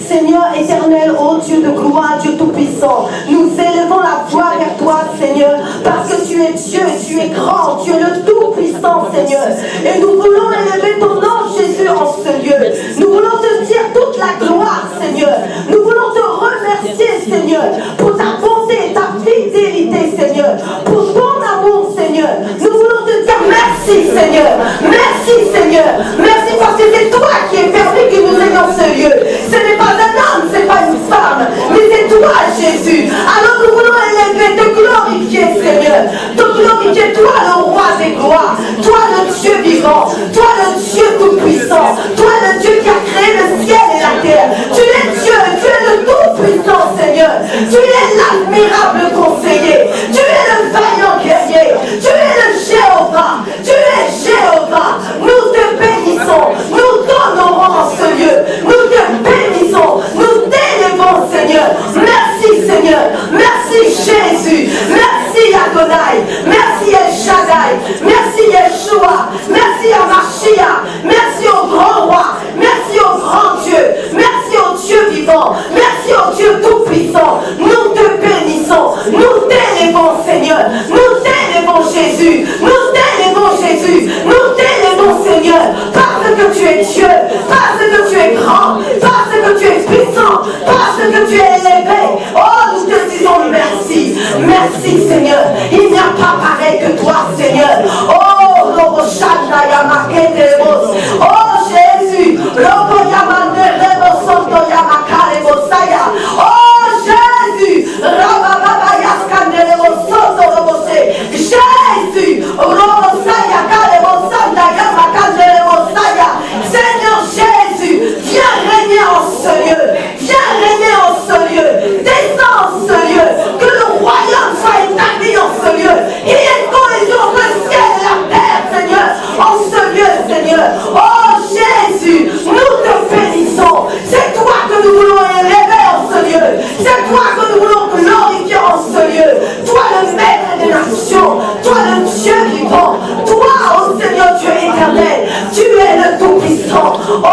Seigneur éternel, ô Dieu de gloire, Dieu tout-puissant, nous élevons la voix vers toi, Seigneur, parce que tu es Dieu, tu es grand, tu es le tout-puissant, Seigneur. Et nous voulons élever ton nom, Jésus, en ce lieu. Nous voulons te dire toute la gloire, Seigneur. Nous voulons te remercier, Seigneur, pour ta bonté, ta fidélité, Seigneur, pour ton amour, Seigneur. Nous voulons te dire merci, Seigneur. Merci, Seigneur. Merci parce que c'est toi qui es permis que nous ayons ce lieu. Ce n'est pas un homme, ce n'est pas une femme, mais c'est toi, Jésus. Alors nous voulons élever, te glorifier, Seigneur. Te glorifier, toi, le roi des gloires. Toi, le Dieu vivant. Toi, le Dieu tout-puissant. Toi, le Dieu qui a créé le ciel et la terre. Tu es Dieu, tu es le tout-puissant, Seigneur. Tu es l'admirable conseiller. Tu es le vaillant guerrier. Tu es le Jéhovah. Tu es Jéhovah. Nous te bénissons. Nous t'honorons en ce lieu. Nous te bénissons. Nous t'élevons, Seigneur. Merci, Seigneur. Merci, Jésus. Merci, Adonai. Merci, El Shaddai. Merci, Yeshua. Merci à Mashiach. Merci au grand roi. Merci au grand Dieu. Merci au Dieu vivant. Merci au Dieu tout-puissant. Nous te bénissons. Nous t'élevons, Seigneur. Nous t'élevons, Jésus. Nous t'élevons, Jésus. Nous t'élevons, Seigneur. Parce que tu es Dieu. Parce que tu es grand. Parce que tu es puissant. Parce que tu es élevé. Oh, nous te disons merci. Merci, Seigneur. Il n'y a pas pareil que toi, Seigneur. Oh, Lobo Shanda Yamakete Rebos. Oh, Jésus. Lobo Yamande Rebos Santo Yamakare Bosaya. Oh, Jésus. Rababa Yaskande Rebos Santo Robose. Jésus. Robosaya Kare Bosanda Yamakande Rebosaya. Seigneur Jésus, viens régner en ce lieu. Viens régner en ce lieu. Descends en ce lieu. Que le royaume soit établi en ce lieu. Il y ait cohésion entre le ciel et la terre, Seigneur. En ce lieu, Seigneur. Oh Jésus, nous te bénissons. C'est toi que nous voulons élever en ce lieu. C'est toi que nous voulons glorifier en ce lieu. Toi le maître des nations. Toi le Dieu vivant. Toi, oh Seigneur Dieu éternel. Tu es le tout-puissant. Oh,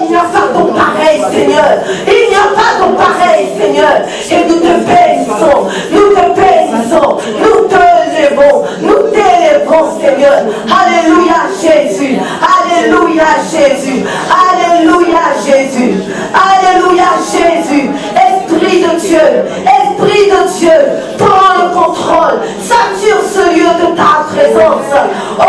il n'y a pas ton pareil, Seigneur. Il n'y a pas ton pareil, Seigneur. Et nous te bénissons. Nous te bénissons. Nous te levons. Nous t'élevons, Seigneur. Alléluia, Jésus. Alléluia, Jésus. Alléluia, Jésus. Alléluia, Jésus. Esprit de Dieu. Esprit de Dieu. Prends le contrôle. Sature ce lieu de ta présence. Oh,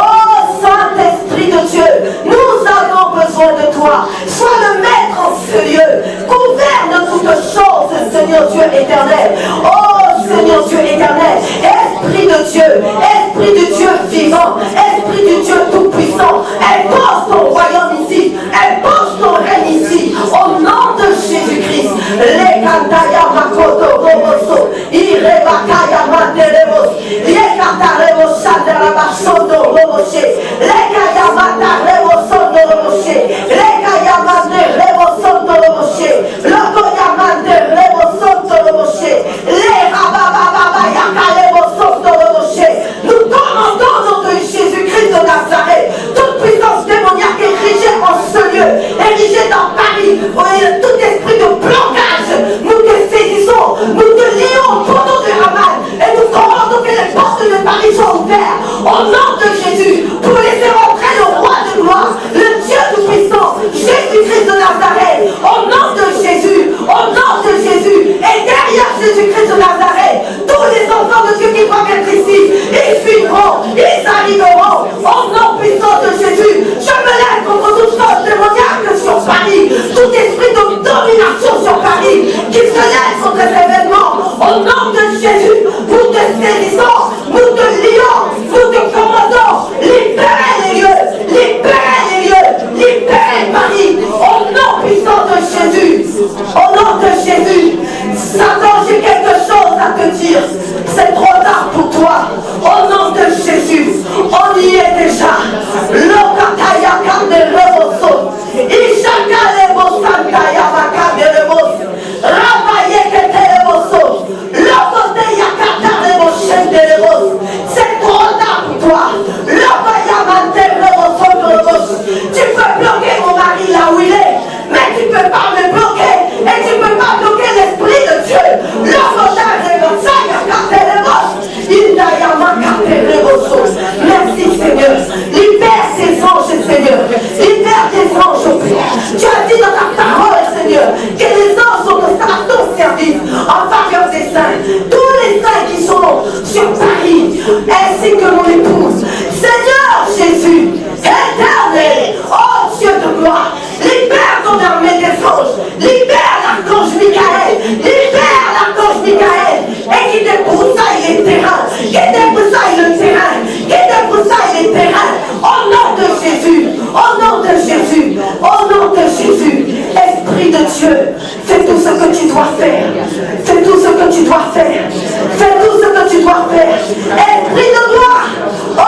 Saint-Esprit de Dieu. Nous avons besoin de toi. Sois le maître en ce lieu. Gouverne toutes choses, Seigneur Dieu éternel. Oh, Seigneur Dieu éternel. Esprit de Dieu. Esprit de Dieu vivant. Esprit de Dieu tout-puissant. Impose ton royaume ici. Impose ton règne ici. Au nom de Jésus-Christ. Les Kantaya Makoto Roboso. Irebakaya Mandelemos. Les Kantaremos Sandarabasondo Roboshe. Les Kayamata Rebosondo Roboshe. Les Kayamande Rebosondo Roboshe. Lokoyamande Rebosondo Paris, tout esprit de blocage, nous te saisissons, nous te lions au poteau de Raman et nous commandons que les portes de Paris soient ouvertes au nom de Jésus pour laisser entrer le roi de gloire, le Dieu tout-puissant, Jésus-Christ de Nazareth, au nom de Jésus, et derrière Jésus-Christ de Nazareth, tous les enfants de Dieu qui doivent être ici, ils suivront, ils arriveront, au nom puissant de Jésus. Je me lève contre toute force démoniaque sur Paris, tout esprit de domination sur Paris, qui se lève contre cet événement, au nom de Jésus, nous te saisissons, nous te lions, nous te commandons, libérez les lieux, libérez Paris, au nom puissant de Jésus, au nom de Jésus. Satan, j'ai quelque chose à te dire, c'est trop tard pour toi, au nom de Jésus, on y est déjà. Lokataya kande reboso, Ishaka lebo santaya bakande reboso, Rabaye kete reboso, Lokote yakata rebo shende reboso, c'est trop tard pour toi. Lokaya mante reboso reboso, tu peux bloquer mon mari là où il est, mais tu ne peux pas me bloquer, et tu ne peux pas bloquer l'esprit de Dieu. Merci Seigneur. Libère tes anges, Seigneur. Libère tes anges, Père. Tu as dit dans ta parole, Seigneur, que les anges sont à ton service en faveur des saints. Tous les saints qui sont sur Paris, ainsi que mon épouse. Seigneur Jésus, éternel, oh Dieu de gloire, libère ton armée des anges. Libère l'archange Michael. Libère l'archange Michael. Et qui débroussaille les terrains. Qui débroussaille le terrain. Qui débroussaille les terrains. Au nom de Jésus. Au nom de Jésus. Au nom de Jésus. Esprit de Dieu, fais tout ce que tu dois faire. Fais tout ce que tu dois faire. Fais tout ce que tu dois faire. Esprit de gloire. Oh,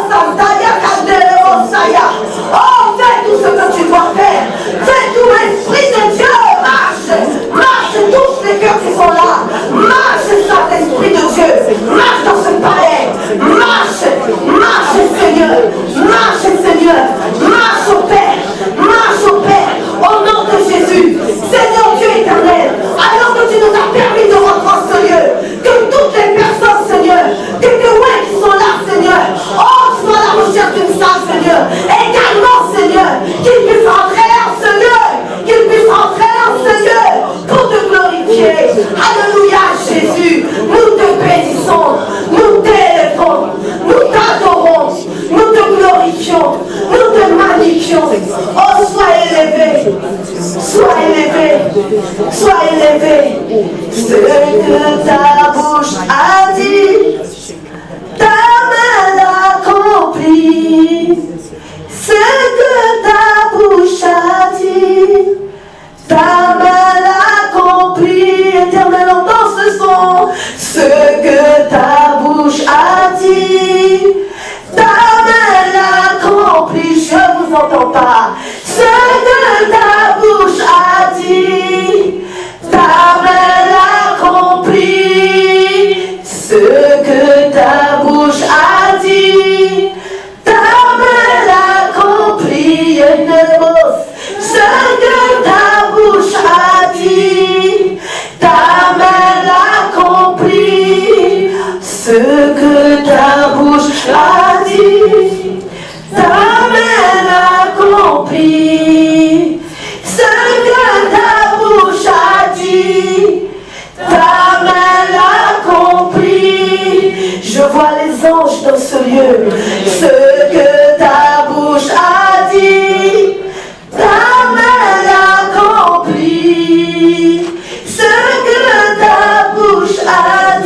Santaya Kandele Mosaya. Oh, fais tout ce que tu dois faire. Fais tout, Esprit de Dieu. Marche. Marche tous les cœurs qui sont là. Marche, Saint-Esprit de Dieu. Marche dans ce palais. Marche. Marche, Seigneur. Marche, Seigneur. Marche au Père. Marche au Père. Au nom de Jésus. Seigneur Dieu éternel. Alors que tu nous as permis de rentrer en ce lieu. Que toutes les personnes, Seigneur, que qui sont là, Seigneur, oh, soient à la recherche d'une salle, Seigneur. Également, Seigneur, qu'ils puissent entrer en ce lieu. Qu'ils puissent entrer en ce lieu pour te glorifier. Alléluia, Jésus. Nous te bénissons. Nous t'élevons. Nous t'adorons. Nous te glorifions. Nous te magnifions. Oh, sois élevé. Sois élevé. Sois élevé. Ce que ta bouche a dit, ta main l'accomplit. Ce que ta bouche a dit, ta main l'accomplit. Éternel, entends ce son. Ce que ta bouche a dit, ta main l'accomplit. Je ne vous entends pas. Ce que ta bouche a dit, ta main l'accomplit. Ce que ta bouche a dit, ta main l'accomplit. Ce que ta bouche a dit, ta main l'accomplit. Ce que ta bouche a dit, ta main l'accomplit. Ce que ta bouche a dit, ta main l'accomplit. Je vois les anges dans ce lieu. Ce que ta bouche a dit, ta main l'accomplit. Ce que ta bouche a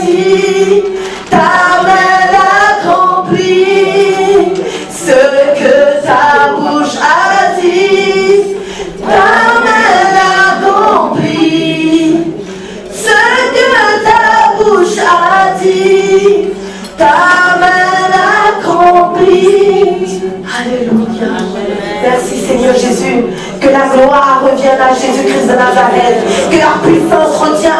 dit, ta main l'accomplit. Ce que ta bouche a dit, ta main l'accomplit. Ce que ta bouche a dit, ta main l'accomplit. Alléluia. Merci Seigneur Jésus. Que la gloire revienne à Jésus-Christ de Nazareth. Que la puissance revient.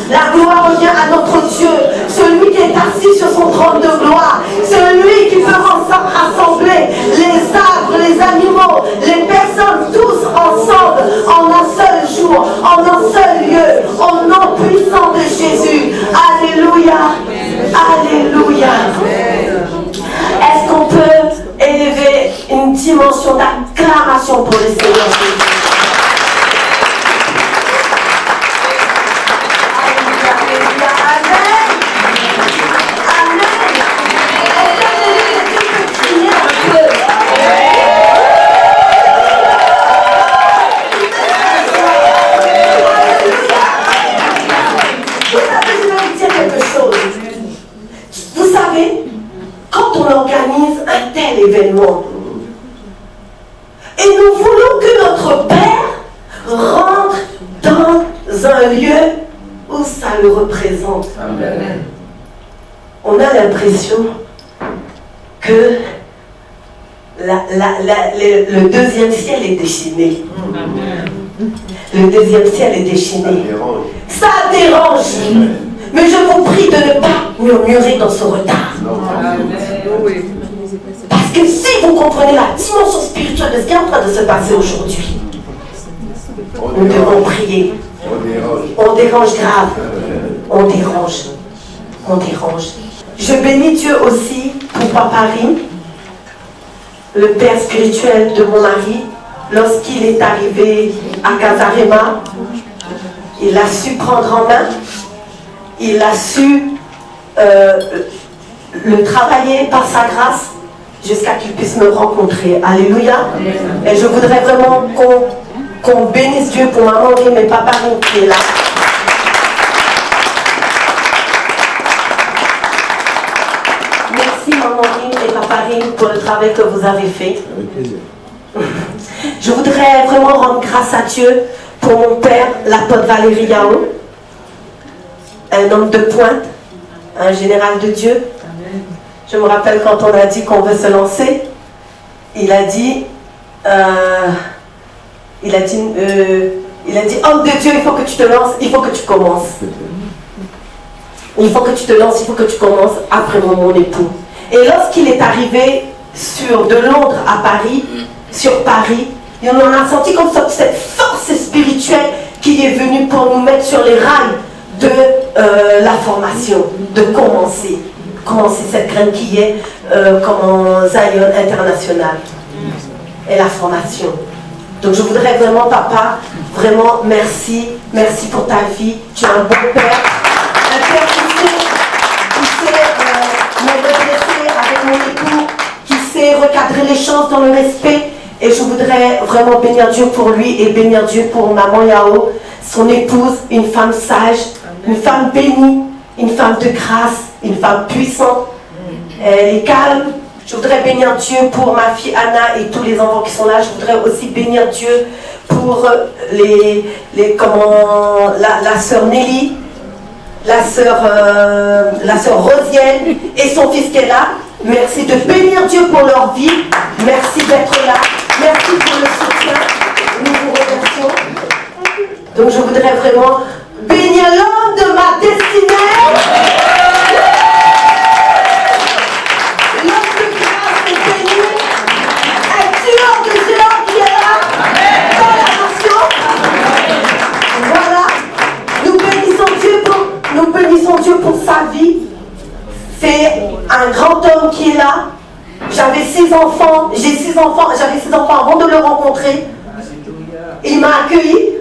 La gloire revient à notre Dieu. Celui qui est assis sur son trône de gloire. Celui qui peut rassembler les arbres, les animaux, les personnes, tous ensemble, en pour le Seigneur Jésus. Événement. Et nous voulons que notre Père rentre dans un lieu où ça le représente. Amen. On a l'impression que le deuxième ciel est déchaîné. Amen. Le deuxième ciel est déchaîné. Ça dérange. Mais je vous prie de ne pas murmurer dans ce retard. Amen. Parce que si vous comprenez la dimension spirituelle de ce qui est en train de se passer aujourd'hui, nous devons prier. On dérange grave. On dérange. On dérange. Je bénis Dieu aussi pour Papa Rim, le père spirituel de mon mari. Lorsqu'il est arrivé à Casarema, il a su prendre en main. Il a su le travailler par sa grâce jusqu'à qu'il puisse me rencontrer. Alléluia. Et je voudrais vraiment qu'on bénisse Dieu pour maman Rim et papa Rim qui est là. Merci maman Rim et papa Rim pour le travail que vous avez fait. Avec plaisir. Je voudrais vraiment rendre grâce à Dieu pour mon père, l'apôtre Valérie Yao, un homme de pointe, un général de Dieu. Je me rappelle quand on a dit qu'on veut se lancer, il a dit, homme de Dieu, il faut que tu te lances, il faut que tu commences. Il faut que tu te lances, il faut que tu commences après mon époux. Et lorsqu'il est arrivé de Londres à Paris, sur Paris, et on en a senti comme ça, cette force spirituelle qui est venue pour nous mettre sur les rails de la formation, de commencer cette graine qui est comme Zion International et la formation. Donc je voudrais vraiment, papa, vraiment merci pour ta vie. Tu es un bon père, un père qui sait me redresser avec mon époux, qui sait recadrer les choses dans le respect. Et je voudrais vraiment bénir Dieu pour lui et bénir Dieu pour maman Yao, son épouse, une femme sage, une femme bénie, une femme de grâce, une femme puissante. Elle est calme. Je voudrais bénir Dieu pour ma fille Anna et tous les enfants qui sont là. Je voudrais aussi bénir Dieu pour la sœur Nelly, la sœur Rosienne et son fils qui est là. Merci de bénir Dieu pour leur vie. Merci d'être là. Merci pour le soutien. Nous vous remercions. Donc je voudrais vraiment bénir l'homme de ma destinée. L'homme de grâce est béni. Un tueur de géants qui est là. Dans la nation. Voilà. Nous bénissons Dieu pour sa vie. C'est un grand homme qui est là. J'avais 6 enfants. J'avais 6 enfants avant de le rencontrer. Il m'a accueilli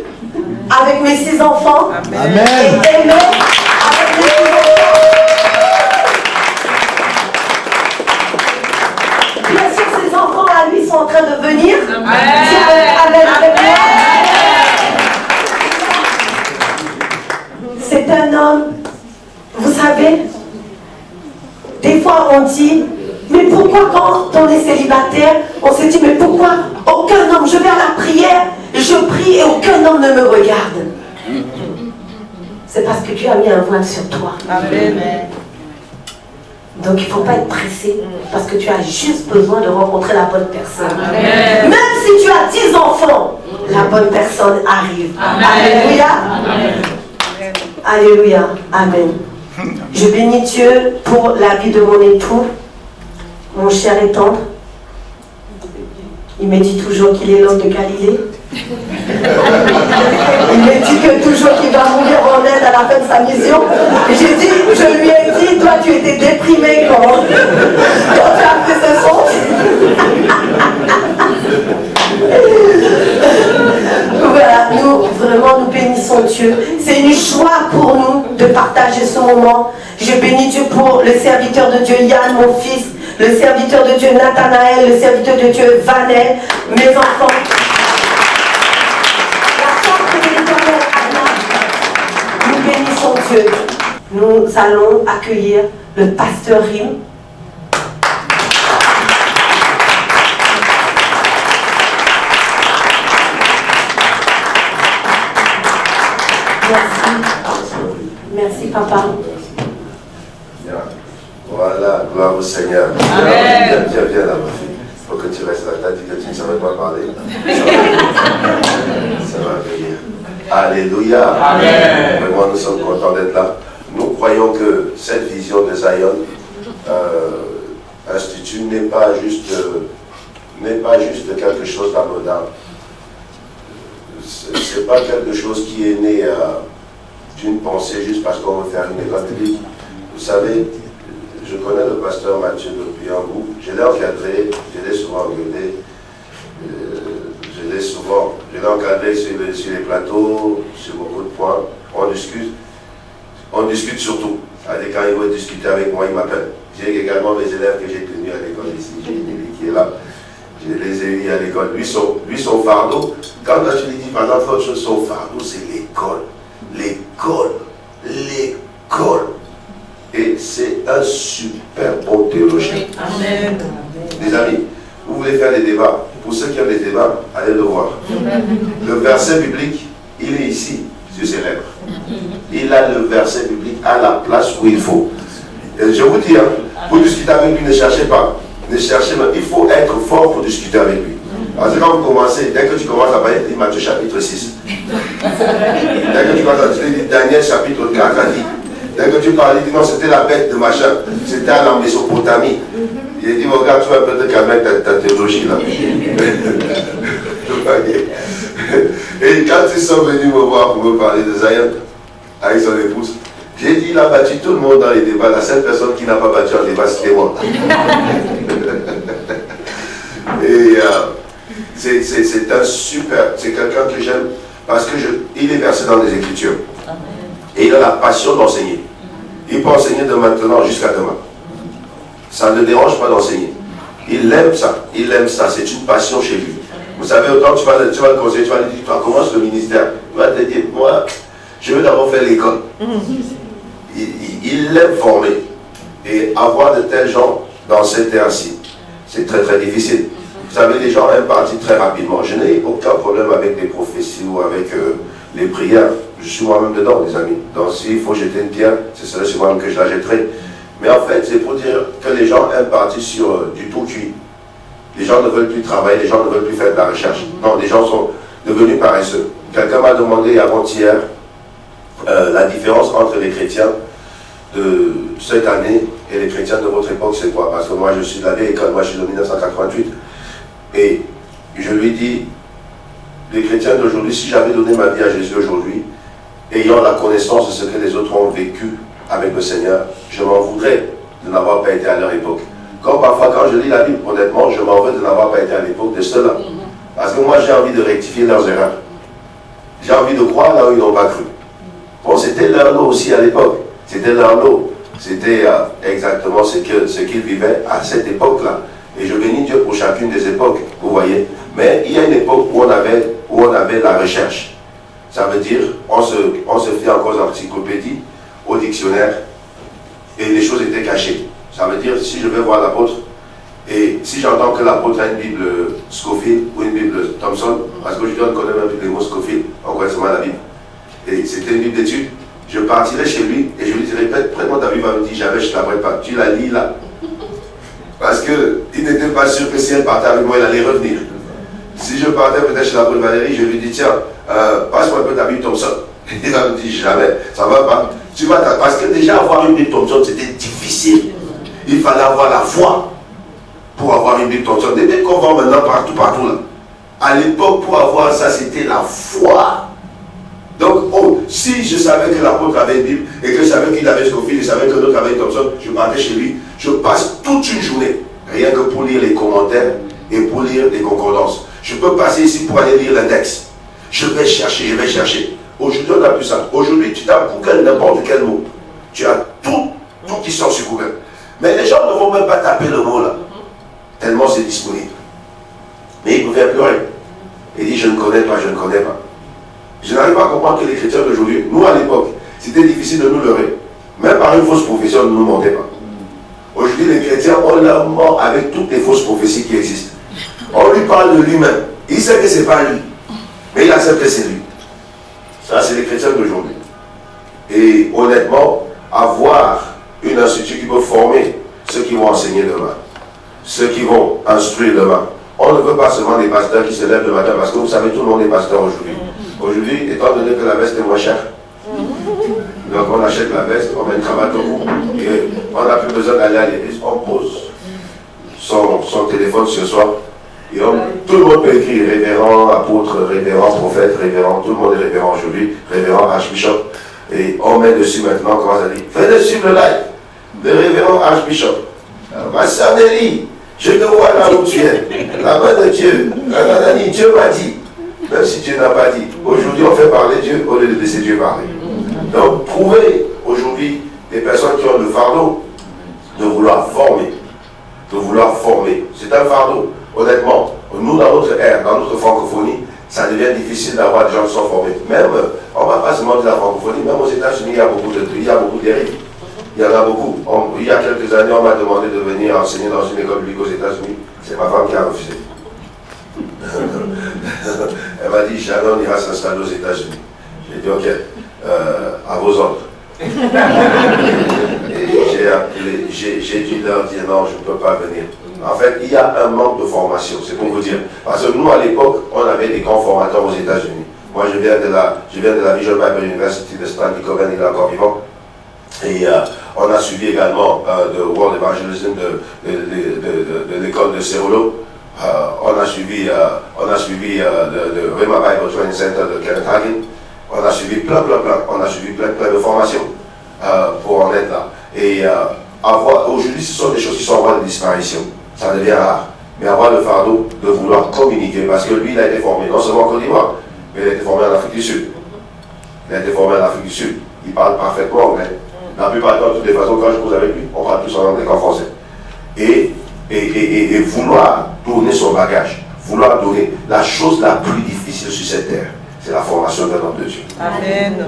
avec mes 6 enfants. Amen. Et aimé avec mes 6 enfants. Bien sûr, ces enfants à lui sont en train de venir. Amen avec moi. C'est un homme, vous savez, des fois on dit, mais pourquoi quand on est célibataire, on se dit, mais pourquoi aucun homme, je vais à la prière, je prie et aucun homme ne me regarde. C'est parce que Dieu a mis un voile sur toi. Amen. Donc il ne faut pas être pressé, parce que tu as juste besoin de rencontrer la bonne personne. Amen. Même si tu as 10 enfants, la bonne personne arrive. Amen. Alléluia. Amen. Alléluia. Amen. Je bénis Dieu pour la vie de mon époux, mon cher et tendre. Il me dit toujours qu'il est l'homme de Galilée. Il me dit que toujours qu'il va mourir en aide à la fin de sa mission. Je lui ai dit, toi tu étais déprimé quand tu as fait ce son. Voilà, nous, vraiment, nous bénissons Dieu. C'est une joie pour nous de partager ce moment. Je bénis Dieu pour le serviteur de Dieu, Yann, mon fils, le serviteur de Dieu, Nathanaël, le serviteur de Dieu, Vanel, mes enfants. La force de l'Éternel, Anna. Nous bénissons Dieu. Nous allons accueillir le pasteur Rim. Merci. Merci, papa. Bien. Voilà, gloire au Seigneur. Amen. Viens là, ma fille. Il faut que tu restes là. Tu as dit que tu ne savais pas parler. Ça va venir. Alléluia. Amen. Vraiment, nous sommes contents d'être là. Nous croyons que cette vision de Zion Institut n'est pas juste quelque chose d'anodin. Ce n'est pas quelque chose qui est né d'une pensée juste parce qu'on veut faire une école publique. Vous savez, je connais le pasteur Mathieu depuis un bout. Je l'ai encadré, je l'ai souvent engueulé. Je l'ai encadré sur les plateaux, sur beaucoup de points. On discute surtout. Allez, quand il veut discuter avec moi, il m'appelle. J'ai également mes élèves que j'ai tenus à l'école ici. J'ai une élève qui est là. Je les ai mis à l'école. Lui, son fardeau, quand je lui dis, par exemple, autre chose, son fardeau, c'est l'école. L'école. Et c'est un super bon théologien. Amen. Les amis, vous voulez faire des débats. Pour ceux qui aiment les débats, allez le voir. Le verset biblique, il est ici, sur ses lèvres. Il a le verset biblique à la place où il faut. Et je vous dis, pour discuter avec lui, ne cherchez pas. Ne cherchez pas. Il faut être fort pour discuter avec lui. Parce que quand vous commencez, dès que tu commences à parler, il dit Matthieu chapitre 6. Dès que tu commences à dire Daniel chapitre 4 a dit. Dès que tu parles, il dit non, c'était la bête de machin. C'était à la Mésopotamie. Il dit, regarde, tu vas peut-être calmer ta théologie là. Et quand ils sont venus me voir pour me parler de Zion, avec son épouse, j'ai dit, il a battu tout le monde dans les débats. La seule personne qui n'a pas battu un débat, c'était moi. Et c'est un super, c'est quelqu'un que j'aime parce qu'il est versé dans les Écritures. Et il a la passion d'enseigner. Il peut enseigner de maintenant jusqu'à demain. Ça ne le dérange pas d'enseigner. Il aime ça. Il aime ça. C'est une passion chez lui. Vous savez, autant tu vas le conseiller, tu vas lui dire, toi, commence le ministère. Il va te dire, moi, je veux d'abord faire l'école. Il aime former. Et avoir de tels gens dans cette terre-ci, c'est très très difficile. Vous savez, les gens aiment partir très rapidement. Je n'ai aucun problème avec les prophéties ou avec les prières. Je suis moi-même dedans, les amis. Donc s'il faut jeter une pierre, ce serait sur moi-même que je la jetterai. Mais en fait, c'est pour dire que les gens aiment partir sur du tout cuit. Les gens ne veulent plus travailler, les gens ne veulent plus faire de la recherche. Non, les gens sont devenus paresseux. Quelqu'un m'a demandé avant-hier la différence entre les chrétiens de cette année et les chrétiens de votre époque, c'est quoi? Parce que moi, je suis de la vieille école, moi je suis de 1988. Et je lui dis, les chrétiens d'aujourd'hui, si j'avais donné ma vie à Jésus aujourd'hui, ayant la connaissance de ce que les autres ont vécu avec le Seigneur, je m'en voudrais de n'avoir pas été à leur époque. Comme parfois quand je lis la Bible, honnêtement, je m'en veux de n'avoir pas été à l'époque de ceux-là. Parce que moi j'ai envie de rectifier leurs erreurs. J'ai envie de croire là où ils n'ont pas cru. Bon, c'était leur lot aussi à l'époque. C'était leur lot. C'était exactement ce qu'ils vivaient à cette époque-là. Et je bénis Dieu pour chacune des époques, vous voyez. Mais il y a une époque où on avait la recherche. Ça veut dire, on se fait encore en encyclopédie, au dictionnaire, et les choses étaient cachées. Ça veut dire, si je vais voir l'apôtre, et si j'entends que l'apôtre a une Bible Scofield ou une Bible Thompson, parce que je dois connaître même les mots Scofield, on connaît seulement la Bible. Et c'était une Bible d'études, je partirai chez lui et je lui dirais, prête-moi ta Bible, il me dit, jamais je ne t'apprends pas, tu la lis là. Parce qu'il n'était pas sûr que si elle partait avec moi, elle allait revenir. Si je partais peut-être chez l'apôtre Valérie, je lui dis, tiens, passe-moi un peu ta Bible Thompson. Il va me dire, jamais, ça ne va pas. Parce que déjà avoir une Bible Thompson, c'était difficile. Il fallait avoir la foi pour avoir une Bible Thompson. Des Bibles qu'on vend maintenant partout là. À l'époque, pour avoir ça, c'était la foi. Donc, si je savais que l'apôtre avait une Bible et que je savais qu'il avait Scofield, je savais que l'autre avait une Thompson, je partais chez lui, je passe toute une journée, rien que pour lire les commentaires et pour lire les concordances. Je peux passer ici pour aller lire l'index. Je vais chercher, je vais chercher. Aujourd'hui, on a plus ça. Aujourd'hui, tu tapes Google n'importe quel mot. Tu as tout qui sort sur Google. Mais les gens ne vont même pas taper le mot là. Tellement c'est disponible. Mais il préfère pleurer. Il dit, je ne connais pas, je ne connais pas. Je n'arrive pas à comprendre que les chrétiens d'aujourd'hui, nous à l'époque, c'était difficile de nous leurrer. Même par une fausse prophétie, on ne nous mentait pas. Aujourd'hui, les chrétiens, on leur ment avec toutes les fausses prophéties qui existent. On lui parle de lui-même. Il sait que ce n'est pas lui. Mais il accepte que c'est lui. Ça, c'est les chrétiens d'aujourd'hui. Et honnêtement, avoir une institut qui peut former ceux qui vont enseigner demain, ceux qui vont instruire demain. On ne veut pas seulement des pasteurs qui se lèvent le matin, parce que vous savez, tout le monde est pasteur aujourd'hui. Aujourd'hui, étant donné que la veste est moins chère, donc on achète la veste, on met une cravate au cou, et on n'a plus besoin d'aller à l'église, on pose son téléphone ce soir, et tout le monde peut écrire révérend, apôtre, révérend, prophète, révérend, tout le monde est révérend aujourd'hui, révérend, archbishop, et on met dessus maintenant, comment ça dit, venez suivre le live, le révérend archbishop, ma sœur Nelly, je te vois là où tu es, la main de Dieu, Dieu m'a dit, même si Dieu n'a pas dit, aujourd'hui on fait parler Dieu au lieu de laisser Dieu parler. Donc, trouvez aujourd'hui des personnes qui ont le fardeau de vouloir former. C'est un fardeau. Honnêtement, nous, dans notre ère, dans notre francophonie, ça devient difficile d'avoir des gens qui sont formés. Même, on ne va pas seulement dire la francophonie, même aux États-Unis, il y a beaucoup de dérives. Il y en a beaucoup. Il y a quelques années, on m'a demandé de venir enseigner dans une école publique aux États-Unis. C'est ma femme qui a refusé. Elle m'a dit, Shannon ira s'installer aux États-Unis. J'ai dit, ok. À vos ordres. Et j'ai dû leur dire non, je ne peux pas venir. En fait, il y a un manque de formation, c'est pour vous dire. Parce que nous, à l'époque, on avait des grands formateurs aux États-Unis. Moi, je viens de la Vision Bible University de Stanley Coven, il est encore vivant. Et on a suivi également de World Evangelism de l'école de Seolo. On a suivi de Rhema Bible Training Center de Kenneth Hagin. On a suivi plein de formations pour en être là. Et aujourd'hui, ce sont des choses qui sont en voie de disparition. Ça devient rare. Mais avoir le fardeau de vouloir communiquer, parce que lui, il a été formé non seulement en Côte d'Ivoire, mais il a été formé en Afrique du Sud. Il parle parfaitement anglais. La plupart du temps, de toutes les façons, quand je cause avec lui, on parle plus en anglais qu'en français. Et vouloir donner son bagage, vouloir donner la chose la plus difficile sur cette terre, c'est la formation d'un homme de Dieu. Amen.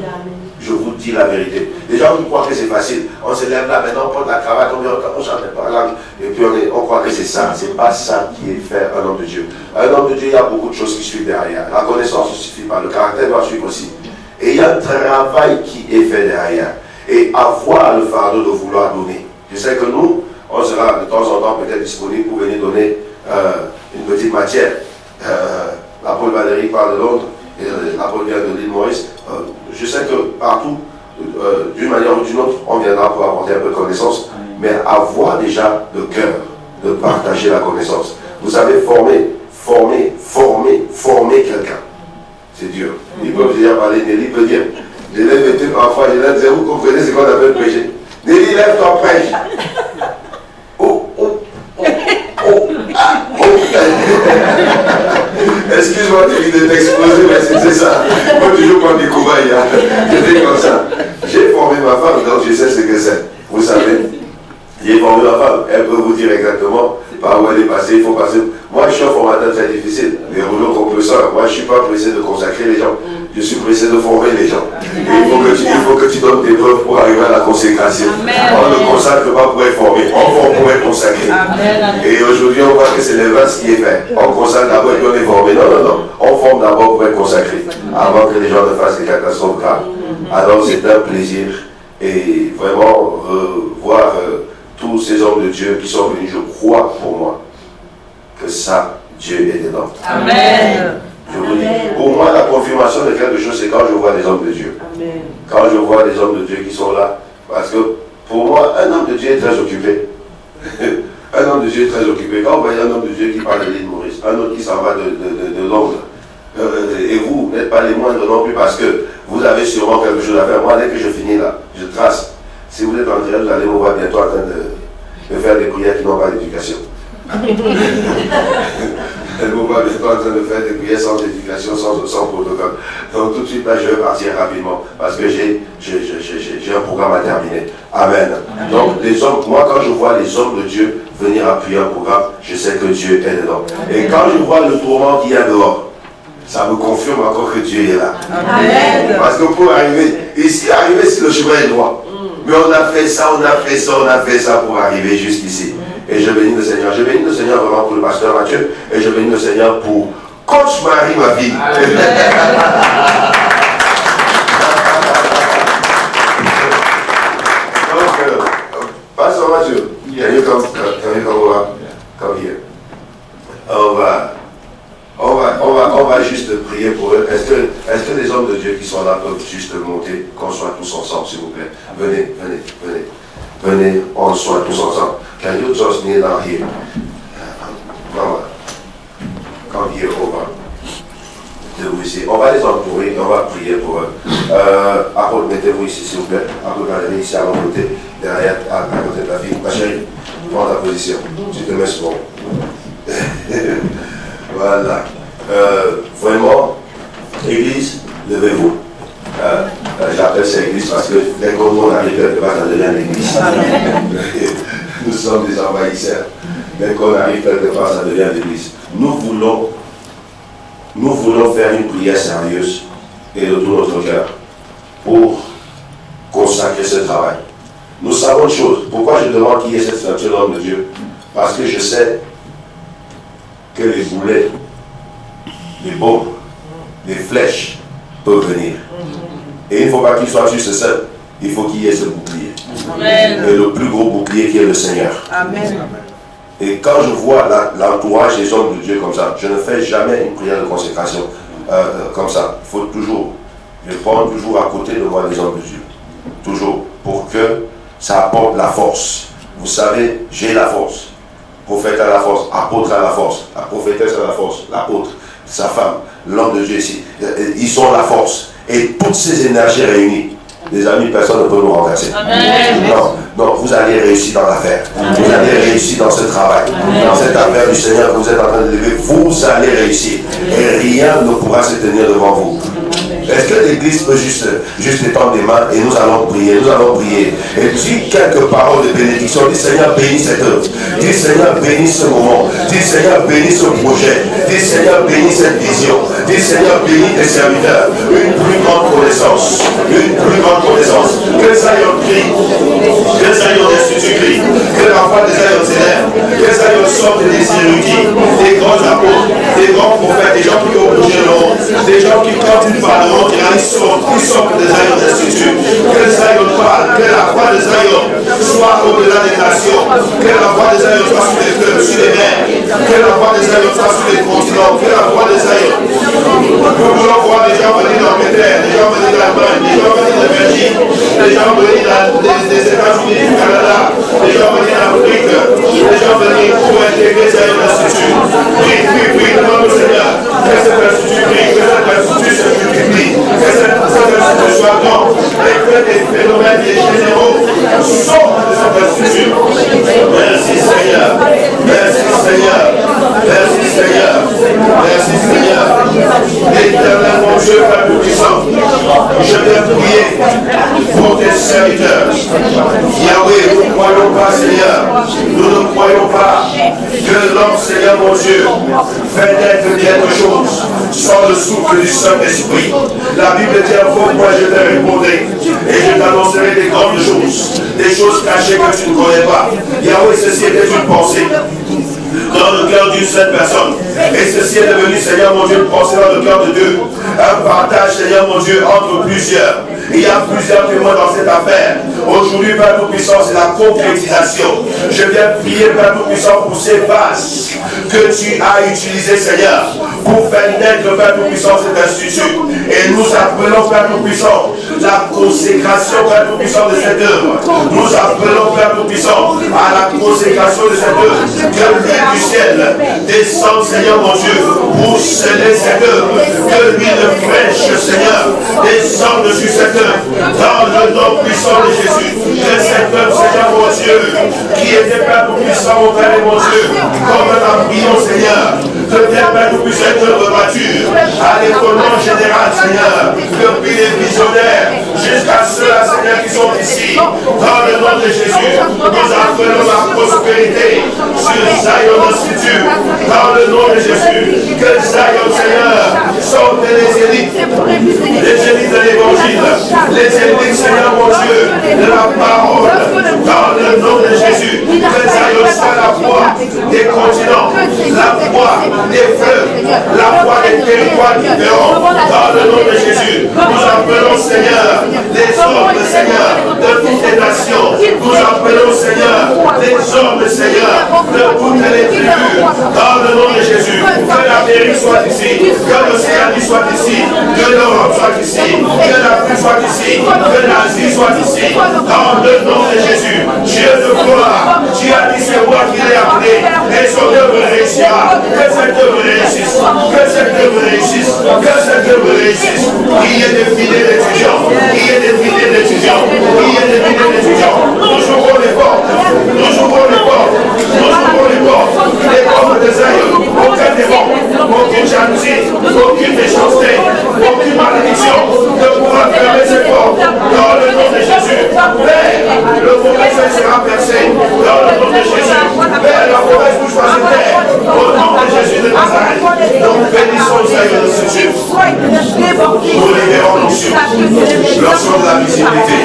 Je vous dis la vérité. Les gens qui croient que c'est facile, on se lève là, maintenant on porte la cravate, on chante par la langue, et puis on croit que c'est ça. C'est pas ça qui est fait un homme de Dieu. Un homme de Dieu, il y a beaucoup de choses qui suivent derrière. La connaissance ne suffit pas, le caractère doit suivre aussi. Et il y a un travail qui est fait derrière. Et avoir le fardeau de vouloir donner. Je sais que nous, on sera de temps en temps peut-être disponible pour venir donner une petite matière. L'apôtre Valérie parle de Londres, et l'apôtre vient de l'île Maurice. Je sais que partout, d'une manière ou d'une autre, on viendra pour apporter un peu de connaissance, mais avoir déjà le cœur de partager la connaissance. Vous savez, former quelqu'un. C'est dur. Ils peuvent déjà parler, Nelly peut dire. Je l'ai vécu parfois, je leur disais, vous comprenez ce qu'on appelle prêcher. Nelly, lève ton prêche. Excuse-moi de t'exposer, mais c'est ça. Il faut toujours prendre des cobayes. J'étais comme ça. J'ai formé ma femme, donc je sais ce que c'est. Vous savez, j'ai formé ma femme. Elle peut vous dire exactement par où elle est passée. Il faut passer. Moi, je suis un formateur très difficile. Les rouleaux compresseurs. Moi, je ne suis pas pressé de consacrer les gens. Je suis pressé de former les gens. Et il faut que tu donnes tes preuves pour arriver à la consécration. Amen. On ne consacre pas pour être formé, on forme pour être consacré. Amen. Et aujourd'hui, on voit que c'est l'inverse qui est fait. On consacre d'abord et puis on est formé. Non. On forme d'abord pour être consacré, avant que les gens ne fassent des catastrophes graves. Alors c'est un plaisir. Et vraiment, voir tous ces hommes de Dieu qui sont venus, je crois pour moi que ça, Dieu est dedans. Amen. Je vous dis, pour moi, la confirmation de quelque chose, c'est quand je vois des hommes de Dieu. Amen. Quand je vois des hommes de Dieu qui sont là. Parce que, pour moi, un homme de Dieu est très occupé. Un homme de Dieu est très occupé. Quand vous voyez un homme de Dieu qui parle de l'île Maurice, un autre qui s'en va de Londres, et vous n'êtes pas les moindres non plus parce que vous avez sûrement quelque chose à faire. Moi, dès que je finis là, je trace. Si vous êtes en direct, vous allez me voir bientôt en train de faire des prières qui n'ont pas d'éducation. Vous ne m'avez pas en train de faire des prières sans éducation, sans protocole. Donc tout de suite, là, je vais partir rapidement parce que j'ai un programme à terminer. Amen. Donc les hommes, moi quand je vois les hommes de Dieu venir appuyer un programme, je sais que Dieu est dedans. Et quand je vois le tourment qu'il y a dehors, ça me confirme encore que Dieu est là. Amen. Parce que pour arriver ici, le chemin est droit. Mais on a fait ça, on a fait ça, on a fait ça pour arriver jusqu'ici. Et je bénis le Seigneur. Je bénis le Seigneur vraiment pour le pasteur Mathieu. Et je bénis le Seigneur pour Coach Marie, ma fille. Donc, pasteur Mathieu, can you come here? On va juste prier pour eux. Est-ce que les hommes de Dieu qui sont là peuvent juste monter, qu'on soit tous ensemble, s'il vous plaît? Venez, on soit tous ensemble. Can you just kneel down here? Mama, come here over. Mettez-vous ici. On va les entourer, on va prier pour eux. Apôtre, mettez-vous ici, s'il vous plaît. Apôtre, allez ici à mon côté, derrière, à côté de ta fille. Ma chérie, prends ta position. Tu te mets sur moi. Voilà. Vraiment, Église, levez-vous. J'appelle ça Église parce que dès qu'on arrive quelque part, ça devient l'Église. Nous sommes des envahisseurs. Dès qu'on arrive quelque part, ça devient l'Église. Nous voulons faire une prière sérieuse et de tout notre cœur pour consacrer ce travail. Nous savons une chose. Pourquoi je demande qui est cette statue d'homme de Dieu? Parce que je sais que les boulets, les bombes, les flèches peuvent venir. Et il ne faut pas qu'il soit juste seul. Il faut qu'il y ait ce bouclier. Amen. Et le plus gros bouclier qui est le Seigneur. Amen. Et quand je vois l'entourage des hommes de Dieu comme ça, je ne fais jamais une prière de consécration comme ça. Il faut toujours, je prends toujours à côté de moi les hommes de Dieu. Toujours. Pour que ça apporte la force. Vous savez, j'ai la force. Prophète à la force, apôtre à la force, la prophétesse à la force, l'apôtre, sa femme, l'homme de Dieu ici. Ils sont la force. Et toutes ces énergies réunies, les amis, personne ne peut nous renverser. Amen. Non, vous allez réussir dans l'affaire. Vous allez réussir dans ce travail. Amen. Dans cette affaire du Seigneur que vous êtes en train de lever, vous allez réussir. Et rien ne pourra se tenir devant vous. Est-ce que l'Église peut juste étendre les mains et nous allons prier, et dis quelques paroles de bénédiction. Dis Seigneur, bénis cette œuvre. Dis Seigneur, bénis ce moment. Dis Seigneur, bénis ce projet. Dis Seigneur, bénis cette vision. Dis Seigneur, bénis tes serviteurs. Une plus grande connaissance. Que Zion crie. Que Zion institut crie. Que la foi des Zion s'élève. Que Zion sorte des érudits, des grands apôtres, des grands prophètes, des gens qui ont bougé le monde, des gens qui quand ils parlent, ils sortent des Zion instituts. Que Zion parle, que la foi des Zion soit au-delà des nations, que la foi des Zion soit sur les fleuves, sur les mers, que la foi des Zion soit sur les continents, que la foi des Zion. Nous voulons voir des gens venir d'Angleterre, des gens venir d'Allemagne, des gens venir de Belgique, des gens venir des États-Unis, du Canada, des gens venir d'Afrique, des gens venir pour intégrer Zion Institut. Prie, demande au Seigneur que cet institut prie, que cet institut se multiplie, que cet institut soit grand et que des phénomènes des généraux sortent de cet institut. Merci Seigneur, merci Seigneur, merci Seigneur, merci Seigneur. Éternel mon Dieu, Père Tout-Puissant, je viens prier pour tes serviteurs. Yahweh, nous ne croyons pas, Seigneur, nous ne croyons pas que l'homme, Seigneur mon Dieu, fait naître quelque chose sans le souffle du Saint-Esprit. La Bible dit un fois, moi je te répondrai et je t'annoncerai des grandes choses, des choses cachées que tu ne connais pas. Yahweh, ceci était une pensée dans le cœur d'une seule personne. Et ceci est devenu, Seigneur mon Dieu, une pensée dans le cœur de Dieu. Un partage, Seigneur mon Dieu, entre plusieurs. Il y a plusieurs témoins dans cette affaire. Aujourd'hui, Père Tout-Puissant, c'est la concrétisation. Je viens prier, Père Tout-Puissant, pour ces vases que tu as utilisés, Seigneur, pour faire naître, Père Tout-Puissant, cet institut. Et nous appelons, Père Tout-Puissant, la consécration, Père Tout-Puissant, de cette œuvre. Nous appelons, Père Tout-Puissant, à la consécration de cette œuvre. Que l'huile du ciel descende, Seigneur mon Dieu, pour sceller cette œuvre. Que l'huile fraîche, Seigneur, descende sur cette œuvre. Dans le nom puissant de Jésus. Que cette œuvre, Seigneur mon Dieu, qui était Père Tout-Puissant, mon Père et mon Dieu, comme un embryon, Seigneur, Deviens, Père, nous puissions être rebattus à l'étonnement général, Seigneur, depuis les visionnaires jusqu'à ceux-là, Seigneur, qui sont ici. Dans le nom de Jésus, nous appelons la prospérité sur Zion Institute. Dans le nom de Jésus, que Zion, Seigneur, sorte les élites de l'évangile, les élites, Seigneur, mon Dieu, de la parole. Dans le nom de Jésus, que Zion soit la voie des continents, la voie des fleuves, la voie des territoires différents. Dans le nom de Jésus, nous appelons, Seigneur, les hommes, Seigneur, de toutes les nations. Nous appelons, Seigneur, les hommes, Seigneur, de toutes les tribus. Dans le nom de Jésus, que l'Amérique soit ici, que l'Océanie soit ici, que l'Europe soit ici, que l'Afrique soit ici, que l'Asie soit ici. Dans le nom de Jésus, Dieu de gloire, tu as dit c'est moi qui l'ai appelé, et son œuvre réussira. Que cette œuvre réussisse, que cette œuvre réussisse, que cette œuvre réussisse. Il y ait des filets d'étudiants, il y ait des filets d'étudiants, il y ait des filets d'étudiants. Nous jouerons les portes, nous jouerons les portes, nous jouerons les portes, les portes des aïeux, aucun démon, aucune jalousie, aucune méchanceté, aucune malédiction ne pourra fermer ces portes. Dans le nom de Jésus, Père, le mauvais sera percé. Dans le nom de Jésus, Père, la mauvaise bouche va se taire. Au nom de Jésus de Nazareth, nous bénissons Zion Institute. Nous libérons l'onction, l'onction de la visibilité,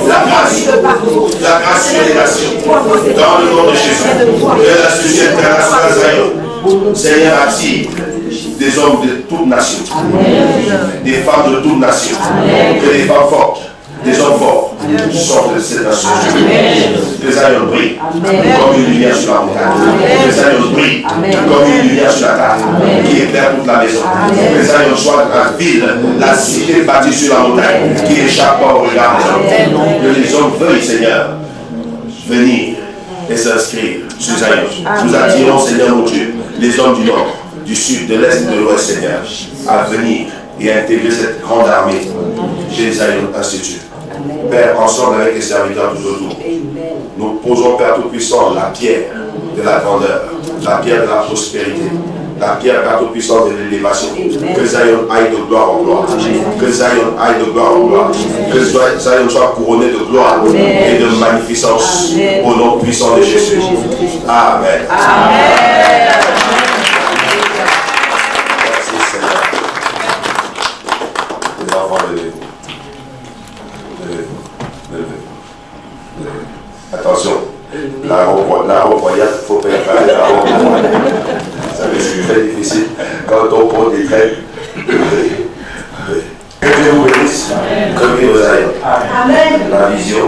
la grâce sur les nations. Dans le nom de Jésus, que la société internationale Zion, Seigneur, attire des hommes de toutes nations, des femmes de toutes nations, que les femmes fortes, des hommes forts sortent de cette nation. Que Zion brille comme une lumière sur la montagne. Que Zion brille comme une lumière sur la table qui éclaire toute la maison. Que Zion soit la ville, la cité bâtie sur la montagne qui échappe pas au regard des hommes. Que les hommes veuillent, Seigneur, venir et s'inscrire sur Zion. Nous attirons, Seigneur mon Dieu, les hommes du nord, du sud, de l'est et de l'ouest, Seigneur, à venir et à intégrer cette grande armée chez Zion Institute. Père, ensemble avec les serviteurs tout autour, nous posons, Père Tout-Puissant, la pierre de la grandeur, la pierre de la prospérité, la pierre, Père Tout-Puissant, de l'élévation. Que Zion aille de gloire en gloire, que Zion aille de gloire en gloire, que Zion soit couronné de gloire et de magnificence au nom puissant de Jésus. Amen. Amen. Merci Seigneur. Les enfants, levez-vous. Attention, la robe royale, il faut préparer la robe royale. Ça va être très difficile quand on prend des traits. Que Dieu vous bénisse, comme il vous aille. La vision,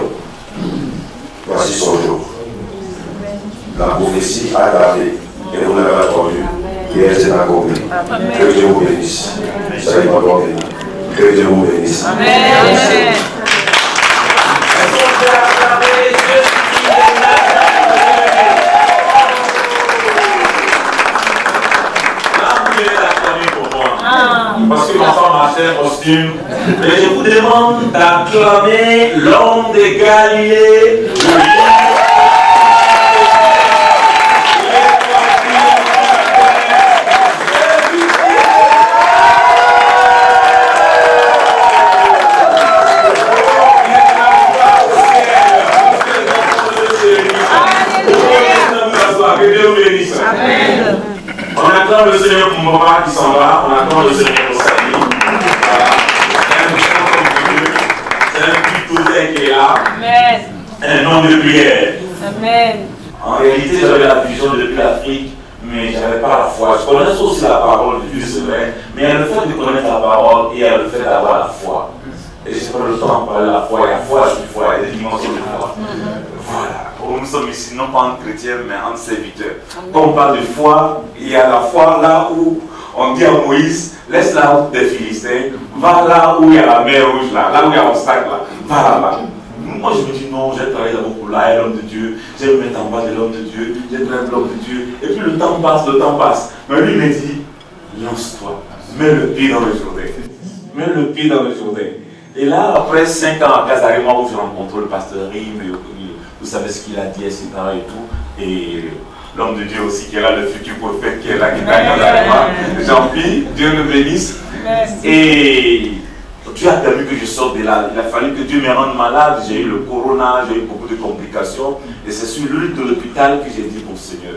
voici son jour. La prophétie a tardé et vous l'avez attendu. Et elle s'est accomplie. Que Dieu vous bénisse. Soyez vraiment bénis. Que Dieu vous bénisse. Amen. Parce que l'enfant marchait en costume. Et je vous demande d'acclamer l'homme de Galilée. On acclame le Seigneur pour mon papa qui s'en va, on acclame le Seigneur pour sa vie. C'est un méchant comme Dieu, c'est un bulldozer qui est là. Amen. Un homme de prière. Amen. En réalité, j'avais la vision depuis l'Afrique, mais je n'avais pas la foi. Je connaissais aussi la parole de Dieu, c'est vrai, mais il y a le fait de connaître la parole et il y a le fait d'avoir la foi. Et je n'ai pas le temps de parler de la foi, il y a foi, il y a des dimensions de foi. Voilà. Nous sommes ici non pas entre chrétiens mais entre serviteurs. Quand on parle de foi, il y a la foi là où on dit à Moïse, laisse la route des Philistins, va là où il y a la mer rouge, là où il y a l'obstacle, là, va là-bas. Moi je me dis non, j'ai travaillé d'abord pour là, l'homme de Dieu, j'ai me mettre en bas de l'homme de Dieu, j'ai travaillé pour l'homme de Dieu, et puis le temps passe. Mais lui il me dit, lance-toi, mets le pied dans le Jourdain. Mets le pied dans le Jourdain. Et là, après 5 ans à Casarima où je rencontre le pasteur Rim, vous savez ce qu'il a dit, etc. et tout. Et l'homme de Dieu aussi qui est là, le futur prophète qui est là, qui est avec moi. Jean-Pierre, Dieu le bénisse. Et Dieu a permis que je sorte de là. Il a fallu que Dieu me rende malade. J'ai eu le corona, j'ai eu beaucoup de complications. Et c'est sur le lit de l'hôpital que j'ai dit, bon Seigneur,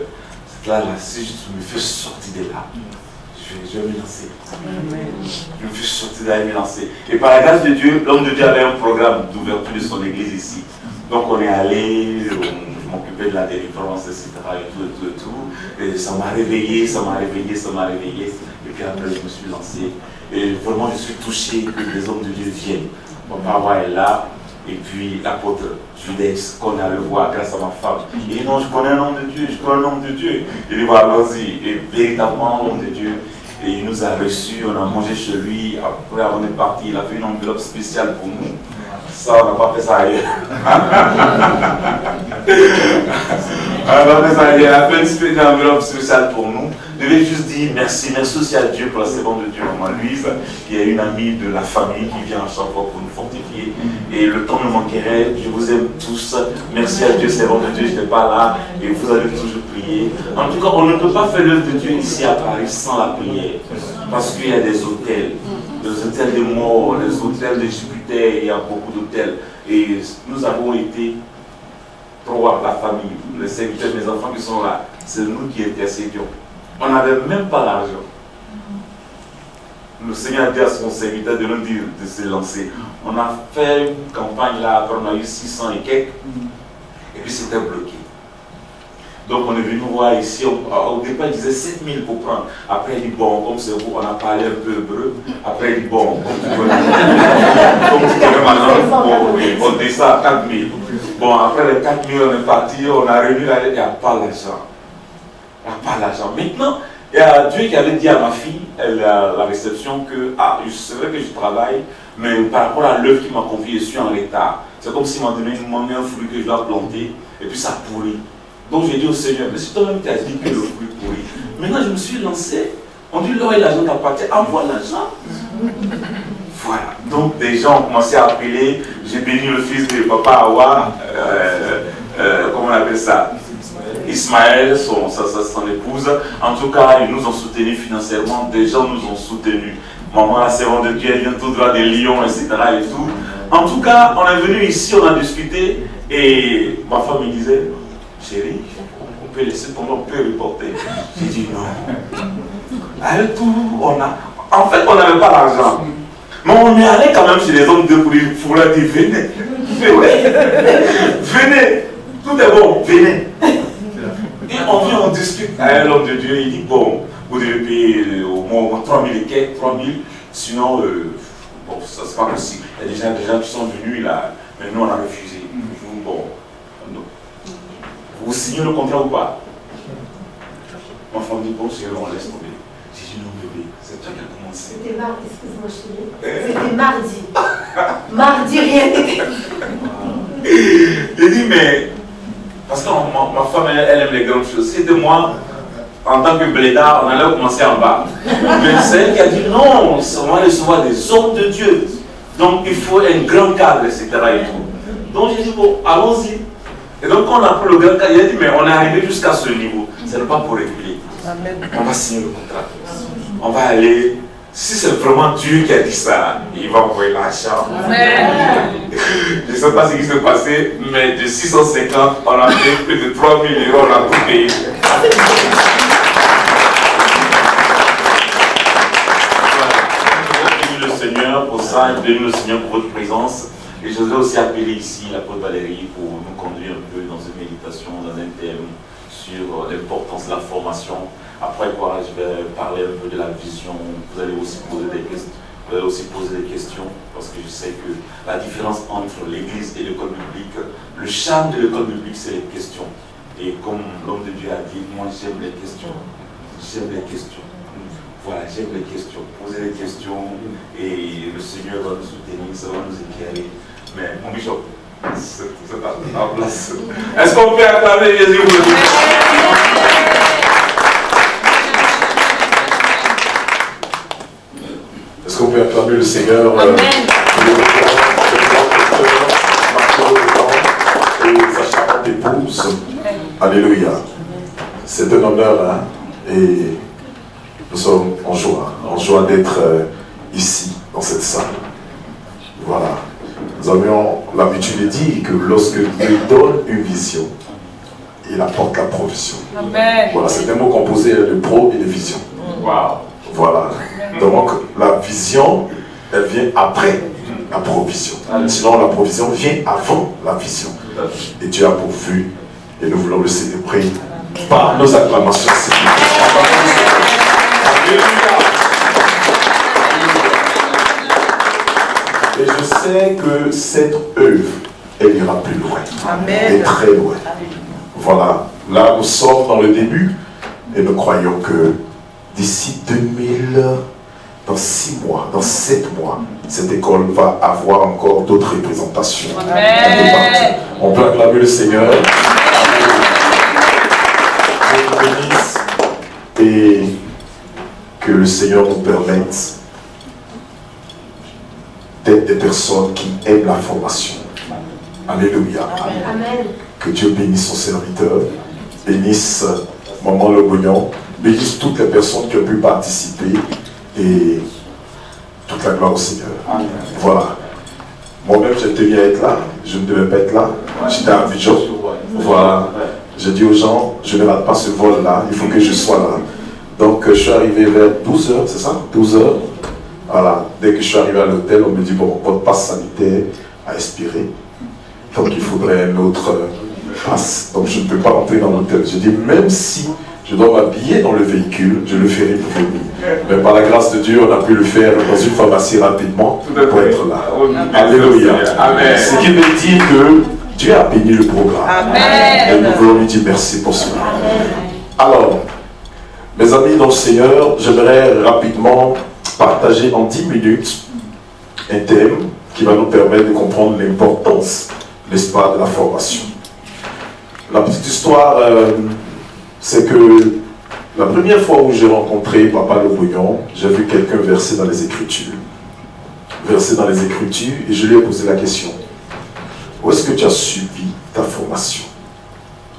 là, si je me fais sortir de là, je vais me lancer. Je me fais sortir de là et me lancer. Et par la grâce de Dieu, l'homme de Dieu avait un programme d'ouverture de son église ici. Donc on est allé, je m'occupais de la délivrance, etc. Et tout. Et ça m'a réveillé. Et puis après, je me suis lancé. Et vraiment, je suis touché que les hommes de Dieu viennent. Mon papa est là. Et puis l'apôtre Judas, qu'on a le voir grâce à ma femme. Il dit non, je connais un homme de Dieu, Il dit voilà, allons-y. Et véritablement, un homme de Dieu. Et il nous a reçus, on a mangé chez lui. Après, on est parti. Il a fait une enveloppe spéciale pour nous. Ça, on n'a pas fait ça ailleurs. Il a fait une enveloppe spéciale pour nous. Je vais juste dire merci aussi à Dieu pour la servante de Dieu, maman Louise, qui est une amie de la famille qui vient à chaque fois pour nous fortifier. Et le temps me manquerait, je vous aime tous. Merci à Dieu, servante de Dieu, je n'étais pas là et vous allez toujours prier. En tout cas, on ne peut pas faire l'œuvre de Dieu ici à Paris sans la prière. Parce qu'il y a des hôtels de mort, des hôtels de Jupiter, il y a beaucoup d'hôtels. Et nous avons été trois, la famille, les serviteurs, mes enfants qui sont là, c'est nous qui intercédions. On n'avait même pas l'argent. Le Seigneur a dit à son serviteur de nous dire de se lancer. On a fait une campagne là, après on a eu 600 et quelques, et puis c'était bloqué. Donc on est venu voir ici, au départ il disait 7000 pour prendre. Après il dit bon, comme c'est vous, on a parlé un peu hébreu. Après il dit bon, comme tu connais maintenant, on descend à 4000. Bon, après les 4000 on est parti, on a réuni là, il n'y a pas l'argent. Il n'y a pas l'argent. Maintenant, il y a Dieu qui avait dit à ma fille, la réception, que c'est vrai que je travaille, mais par rapport à l'œuvre qu'il m'a confiée, je suis en retard. C'est comme s'il m'a donné un fruit que je dois planter, et puis ça pourrit. Donc j'ai dit au Seigneur, mais si toi-même tu as dit que le fruit pourrit, maintenant je me suis lancé, on dit l'or et l'argent t'appartient, envoie l'argent. Voilà. Donc des gens ont commencé à appeler, j'ai béni le fils de Papa Awa, comment on appelle ça, Ismaël, son épouse. En tout cas, ils nous ont soutenus financièrement. Des gens nous ont soutenus. Maman, la servante de Dieu, elle vient tout droit des Lions, etc. Et tout. En tout cas, on est venu ici, on a discuté. Et ma femme me disait, chérie, on peut laisser tomber, on peut reporter. J'ai dit non. Avec tout, en fait, on n'avait pas l'argent. Mais on est allé quand même chez les hommes de pour leur dire, venez. Venez. Tout est bon, venez. Et on vient, on discute avec l'homme de Dieu, il dit bon, vous devez payer au moins 3000 et quelques, 3000, sinon, bon, ça c'est pas possible. Il y a des gens qui sont venus là, mais nous on a refusé. Bon, vous signez le contrat ou pas? Ma femme dit bon, c'est on laisse tomber. J'ai dit non bébé, c'est toi qui as commencé. C'était mardi, excuse-moi chérie. C'était mardi. Mardi, rien n'était. J'ai dit mais... Parce que ma femme, elle aime les grandes choses. C'était moi, en tant que blédard, on allait commencer en bas. Mais c'est elle qui a dit non, on va recevoir des hommes de Dieu. Donc il faut un grand cadre, etc. Et tout. Donc j'ai dit bon, allons-y. Et donc quand on a pris le grand cadre, il a dit mais on est arrivé jusqu'à ce niveau. Ce n'est pas pour réguler. On va signer le contrat. On va aller. Si c'est vraiment Dieu qui a dit ça, il va envoyer l'argent. Je ne sais pas ce qui s'est passé, mais de 650, on a fait plus de 3000 €, on a tout payé. Bénis le Seigneur pour ça, bénis le Seigneur pour votre présence. Et je voudrais aussi appeler ici l'apôtre Valérie pour nous conduire un peu dans une méditation, dans un thème sur l'importance de la formation. Après quoi, je vais parler un peu de la vision. Vous allez aussi poser des questions, parce que je sais que la différence entre l'église et l'école biblique, le charme de l'école biblique, c'est les questions. Et comme l'homme de Dieu a dit, moi j'aime les questions. J'aime les questions. Voilà, j'aime les questions. Poser des questions et le Seigneur va nous soutenir, ça va nous éclairer. Mais mon bishop, c'est en place. Est-ce qu'on peut acclamer Jésus? Est-ce qu'on peut acclamer le Seigneur? Amen. Et sa charmante épouse. Alléluia. honneur, hein, et nous sommes en joie d'être ici, dans cette salle. Voilà. Nous avions l'habitude de dire que lorsque Dieu donne une vision, il apporte la provision. Amen. Voilà, c'est un mot composé de pro et de vision. Wow. Voilà. Donc la vision, elle vient après la provision. Sinon la provision vient avant la vision. Et Dieu a pourvu, et nous voulons le célébrer par nos acclamations. Et je sais que cette œuvre, elle ira plus loin. Amen. Et très loin. Voilà. Là, nous sommes dans le début et nous croyons que d'ici 2000, dans 6 mois, dans 7 mois, cette école va avoir encore d'autres représentations. Amen. On peut acclamer le Seigneur. Dieu nous bénisse et que le Seigneur nous permette d'être des personnes qui aiment la formation. Alléluia. Amen. Que Dieu bénisse son serviteur, bénisse Maman Le Bouillon, bénisse toutes les personnes qui ont pu participer et toute la gloire au Seigneur. Amen. Voilà. Moi-même, j'ai tenu à être là, je ne devais pas être là, j'étais à Abidjan. Voilà. J'ai dit aux gens, je ne rate pas ce vol-là, il faut que je sois là. Donc, je suis arrivé vers 12h, c'est ça? 12h. Voilà. Dès que je suis arrivé à l'hôtel, on me dit, bon, votre passe sanitaire a expiré. Donc, il faudrait un autre passe. Donc, je ne peux pas rentrer dans l'hôtel. J'ai dit, même si je dois m'habiller dans le véhicule, je le ferai pour venir. Mais par la grâce de Dieu, on a pu le faire dans une pharmacie rapidement pour être là. Alléluia. Amen. Ce qui veut dire que Dieu a béni le programme. Amen. Et nous voulons lui dire merci pour cela. Alors, mes amis dans le Seigneur, j'aimerais rapidement partager en 10 minutes un thème qui va nous permettre de comprendre l'importance, n'est-ce pas, de la formation. La petite histoire, c'est que la première fois où j'ai rencontré Papa Le Bouillon, j'ai vu quelqu'un verser dans les Écritures. Verser dans les Écritures, et je lui ai posé la question, où est-ce que tu as suivi ta formation?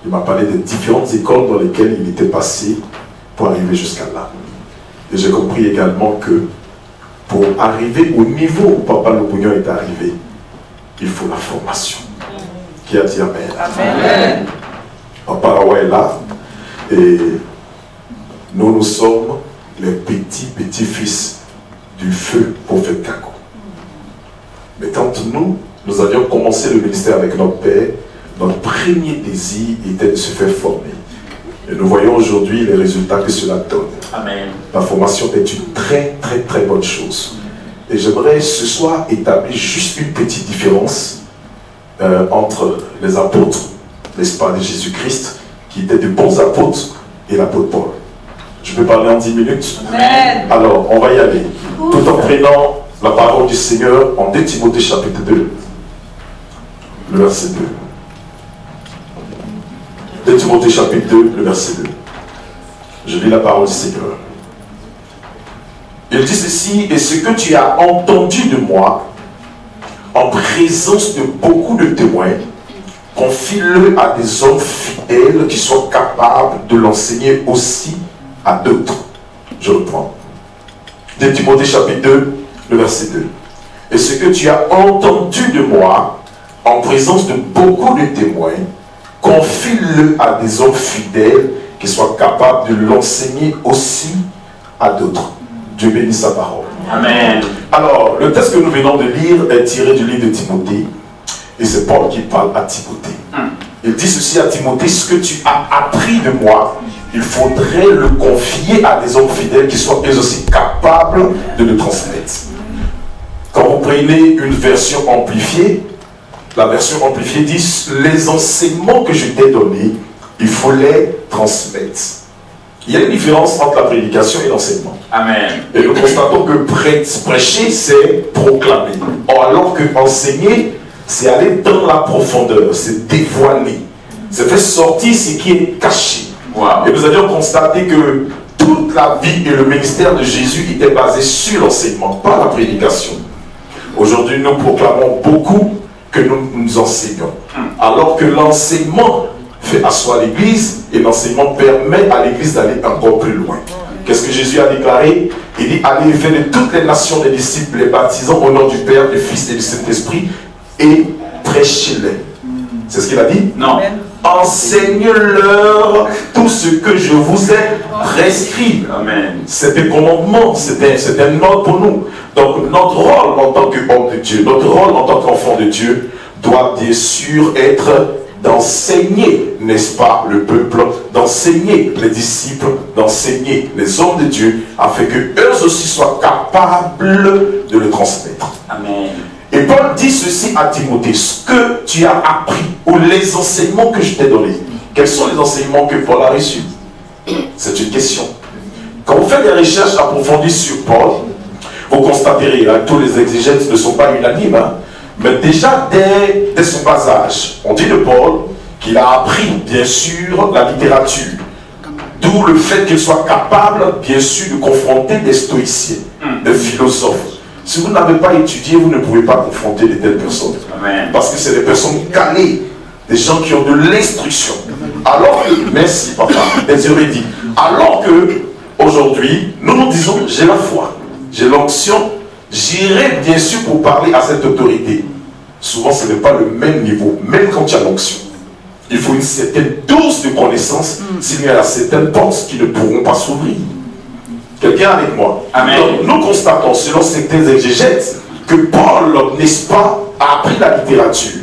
Il m'a parlé des différentes écoles dans lesquelles il était passé pour arriver jusqu'à là. Et j'ai compris également que pour arriver au niveau où Papa Le Bouillon est arrivé, il faut la formation. Qui a dit Amen? Amen. Papa Rawa est là et nous sommes les petits-fils du feu prophète Kako. Mais quand nous avions commencé le ministère avec notre père, notre premier désir était de se faire former. Et nous voyons aujourd'hui les résultats que cela donne. Amen. La formation est une très bonne chose. Et j'aimerais ce soir établir juste une petite différence entre les apôtres, n'est-ce pas, de Jésus-Christ, qui étaient de bons apôtres, et l'apôtre Paul. Je peux parler en 10 minutes? Amen. Alors, on va y aller. Tout en prenant la parole du Seigneur en 2 Timothée chapitre 2, le verset 2. 2 Timothée chapitre 2, le verset 2. Je lis la parole du Seigneur. Il dit ceci, et ce que tu as entendu de moi, en présence de beaucoup de témoins, confie-le à des hommes fidèles qui soient capables de l'enseigner aussi à d'autres. Je reprends. 2 Timothée chapitre 2, le verset 2. Et ce que tu as entendu de moi, en présence de beaucoup de témoins, confie-le à des hommes fidèles qui soient capables de l'enseigner aussi à d'autres. Dieu bénisse sa parole. Amen. Alors, le texte que nous venons de lire est tiré du livre de Timothée. Et c'est Paul qui parle à Timothée. Il dit ceci à Timothée, ce que tu as appris de moi, il faudrait le confier à des hommes fidèles qui soient eux aussi capables de le transmettre. Quand vous prenez une version amplifiée, la version amplifiée dit, les enseignements que je t'ai donnés, il faut les transmettre. Il y a une différence entre la prédication et l'enseignement. Amen. Et nous constatons que prêcher, c'est proclamer. Or, alors que enseigner, c'est aller dans la profondeur, c'est dévoiler. C'est faire sortir ce qui est caché. Wow. Et nous avions constaté que toute la vie et le ministère de Jésus était basé sur l'enseignement, pas la prédication. Aujourd'hui, nous proclamons beaucoup que nous enseignons. Alors que l'enseignement fait asseoir l'Église et l'enseignement permet à l'Église d'aller encore plus loin. Qu'est-ce que Jésus a déclaré? Il dit, allez faire de toutes les nations des disciples, les baptisant au nom du Père, du Fils et du Saint-Esprit, et prêchez-les. C'est ce qu'il a dit? Non. Enseigne-leur tout ce que je vous ai prescrit. Amen. C'est un commandement, c'est un ordre pour nous. Donc notre rôle en tant qu'homme de Dieu, notre rôle en tant qu'enfant de Dieu, doit bien sûr être d'enseigner, n'est-ce pas, le peuple, d'enseigner les disciples, d'enseigner les hommes de Dieu, afin qu'eux aussi soient capables de le transmettre. Amen. Et Paul dit ceci à Timothée: ce que tu as appris, ou les enseignements que je t'ai donnés. Quels sont les enseignements que Paul a reçus? C'est une question. Quand vous faites des recherches approfondies sur Paul, vous constaterez, hein, tous les exégètes ne sont pas unanimes, hein, mais déjà dès son bas âge, on dit de Paul qu'il a appris bien sûr la littérature, d'où le fait qu'il soit capable bien sûr de confronter des stoïciens, des philosophes. Si vous n'avez pas étudié, vous ne pouvez pas confronter de telles personnes. Amen. Parce que c'est des personnes calées, des gens qui ont de l'instruction. Alors que, merci papa, des érudits. Alors que, aujourd'hui, nous nous disons, j'ai la foi, j'ai l'onction, j'irai bien sûr pour parler à cette autorité. Souvent, ce n'est pas le même niveau, même quand tu as l'onction. Il faut une certaine dose de connaissance, sinon il y a certaines portes qui ne pourront pas s'ouvrir. Quelqu'un avec moi? Amen. Donc, nous constatons, selon certains exégètes, que Paul, n'est-ce pas, a appris la littérature.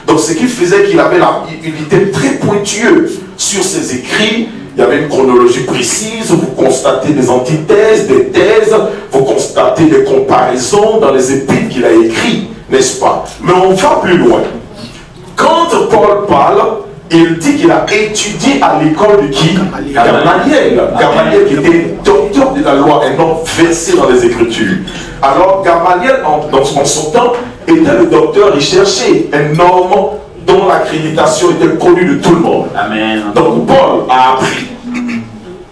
Donc, ce qui faisait qu'il avait il était très pointueux sur ses écrits. Il y avait une chronologie précise, vous constatez des antithèses, des thèses, vous constatez des comparaisons dans les épîtres qu'il a écrits, n'est-ce pas? Mais on va plus loin. Quand Paul parle, il dit qu'il a étudié à l'école de qui? Gamaliel. Gamaliel qui était docteur de la loi, un homme versé dans les Écritures. Alors Gamaliel, dans son temps, était le docteur recherché, un homme dont l'accréditation était connue de tout le monde. Amen. Donc Paul a appris,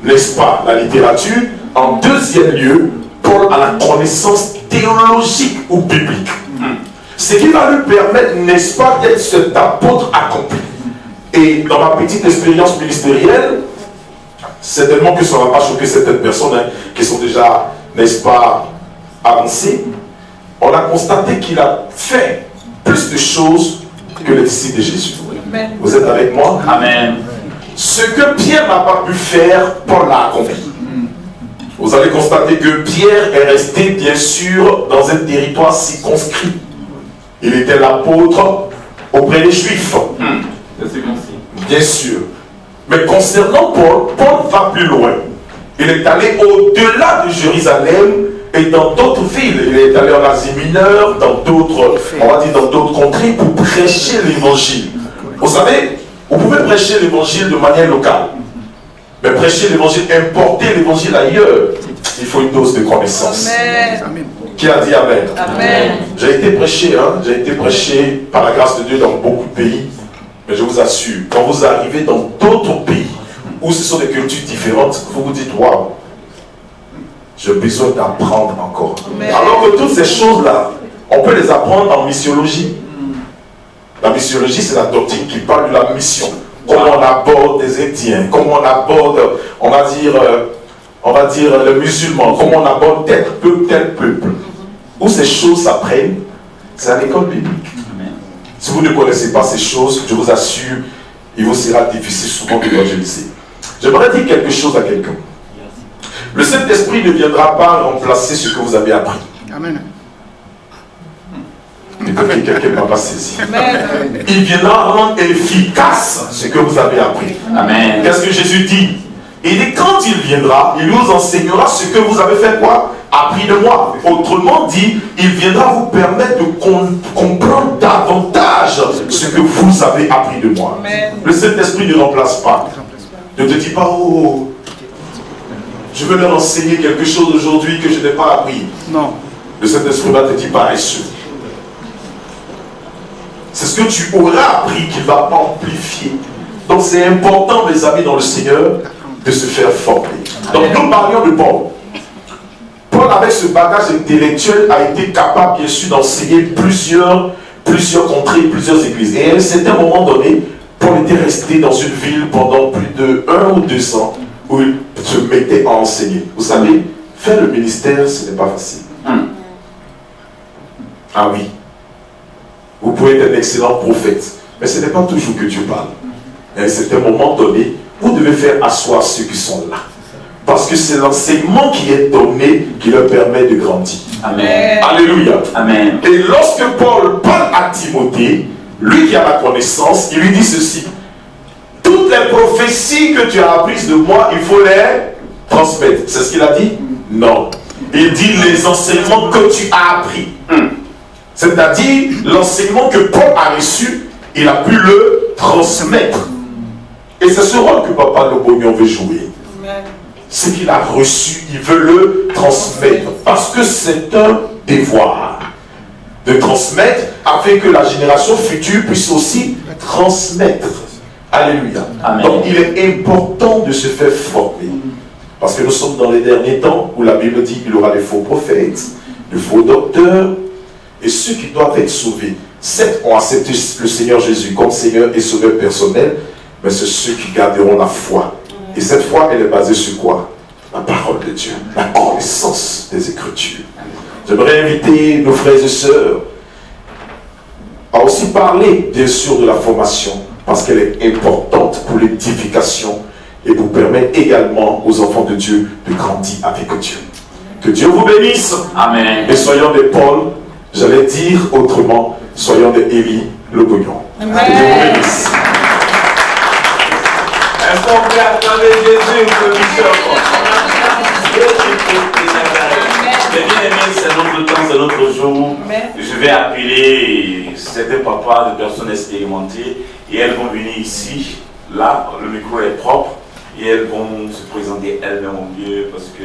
n'est-ce pas, la littérature. En deuxième lieu, Paul a la connaissance théologique ou biblique. Ce qui va lui permettre, n'est-ce pas, d'être cet apôtre accompli. Et dans ma petite expérience ministérielle, certainement que ça ne va pas choquer certaines personnes qui sont déjà, n'est-ce pas, avancées, on a constaté qu'il a fait plus de choses que les disciples de Jésus. Amen. Vous êtes avec moi? Amen. Ce que Pierre n'a pas pu faire, Paul l'a accompli. Vous allez constater que Pierre est resté, bien sûr, dans un territoire circonscrit. Il était l'apôtre auprès des Juifs. Bien sûr. Mais concernant Paul, Paul va plus loin. Il est allé au-delà de Jérusalem et dans d'autres villes. Il est allé en Asie mineure, dans d'autres, on va dire dans d'autres contrées pour prêcher l'évangile. Vous savez, vous pouvez prêcher l'évangile de manière locale. Mais prêcher l'évangile, importer l'évangile ailleurs, il faut une dose de connaissance. Amen. Qui a dit Amen? Amen. J'ai été prêché par la grâce de Dieu dans beaucoup de pays. Mais je vous assure, quand vous arrivez dans d'autres pays où ce sont des cultures différentes, vous vous dites, waouh, j'ai besoin d'apprendre encore. Amen. Alors que toutes ces choses-là, on peut les apprendre en missiologie. La missiologie, c'est la doctrine qui parle de la mission. Comment on aborde des Indiens, comment on aborde, on va dire les musulmans, comment on aborde tel peuple. Où ces choses s'apprennent, c'est à l'école biblique. Si vous ne connaissez pas ces choses, je vous assure, il vous sera difficile souvent d'évangéliser. J'aimerais dire quelque chose à quelqu'un. Le Saint-Esprit ne viendra pas remplacer ce que vous avez appris. Amen. Peut-être que quelqu'un ne m'a pas saisi. Amen. Il viendra rendre efficace ce que vous avez appris. Amen. Qu'est-ce que Jésus dit? Il dit, quand il viendra, il nous enseignera ce que vous avez fait quoi? Appris de moi. Autrement dit, il viendra vous permettre de comprendre davantage ce que vous avez appris de moi. Amen. Le Saint-Esprit ne remplace pas. Ne te dis pas, oh, je veux leur enseigner quelque chose aujourd'hui que je n'ai pas appris. Non. Le Saint-Esprit va te dire paresseux. C'est ce que tu auras appris qu'il va amplifier. Donc c'est important, mes amis dans le Seigneur, de se faire former. Donc nous parlions de Paul. Paul, avec ce bagage intellectuel, a été capable, bien sûr, d'enseigner plusieurs contrées, plusieurs églises. Et à un certain moment donné, Paul était resté dans une ville pendant plus de 1 ou 2 ans où il se mettait à enseigner. Vous savez, faire le ministère, ce n'est pas facile. Ah oui. Vous pouvez être un excellent prophète, mais ce n'est pas toujours que Dieu parle. Et à un certain moment donné, vous devez faire asseoir ceux qui sont là. Parce que c'est l'enseignement qui est donné qui leur permet de grandir. Amen. Alléluia. Amen. Et lorsque Paul parle à Timothée, lui qui a la connaissance, il lui dit ceci. Toutes les prophéties que tu as apprises de moi, il faut les transmettre. C'est ce qu'il a dit? Non. Il dit les enseignements que tu as appris. C'est-à-dire l'enseignement que Paul a reçu, il a pu le transmettre. Et c'est ce rôle que Papa Lobognon veut jouer. Ce qu'il a reçu, il veut le transmettre. Parce que c'est un devoir de transmettre afin que la génération future puisse aussi transmettre. Alléluia. Amen. Donc il est important de se faire former. Parce que nous sommes dans les derniers temps où la Bible dit qu'il y aura des faux prophètes, des faux docteurs, et ceux qui doivent être sauvés. Certes, ont accepté le Seigneur Jésus comme Seigneur et Sauveur personnel, mais c'est ceux qui garderont la foi. Et cette foi, elle est basée sur quoi? La parole de Dieu, la connaissance des Écritures. J'aimerais inviter nos frères et sœurs à aussi parler, bien sûr, de la formation, parce qu'elle est importante pour l'édification et pour permettre également aux enfants de Dieu de grandir avec Dieu. Que Dieu vous bénisse. Amen. Et soyons des Paul, j'allais dire autrement, soyons des Élie Lobognon. Que Dieu vous bénisse. Est-ce qu'on peut acclamer Jésus pour le bishop? Mais bien aimé, c'est notre temps, c'est notre jour. Je vais appeler certains papas de personnes expérimentées et elles vont venir ici. Là, le micro est propre et elles vont se présenter elles-mêmes au mieux parce que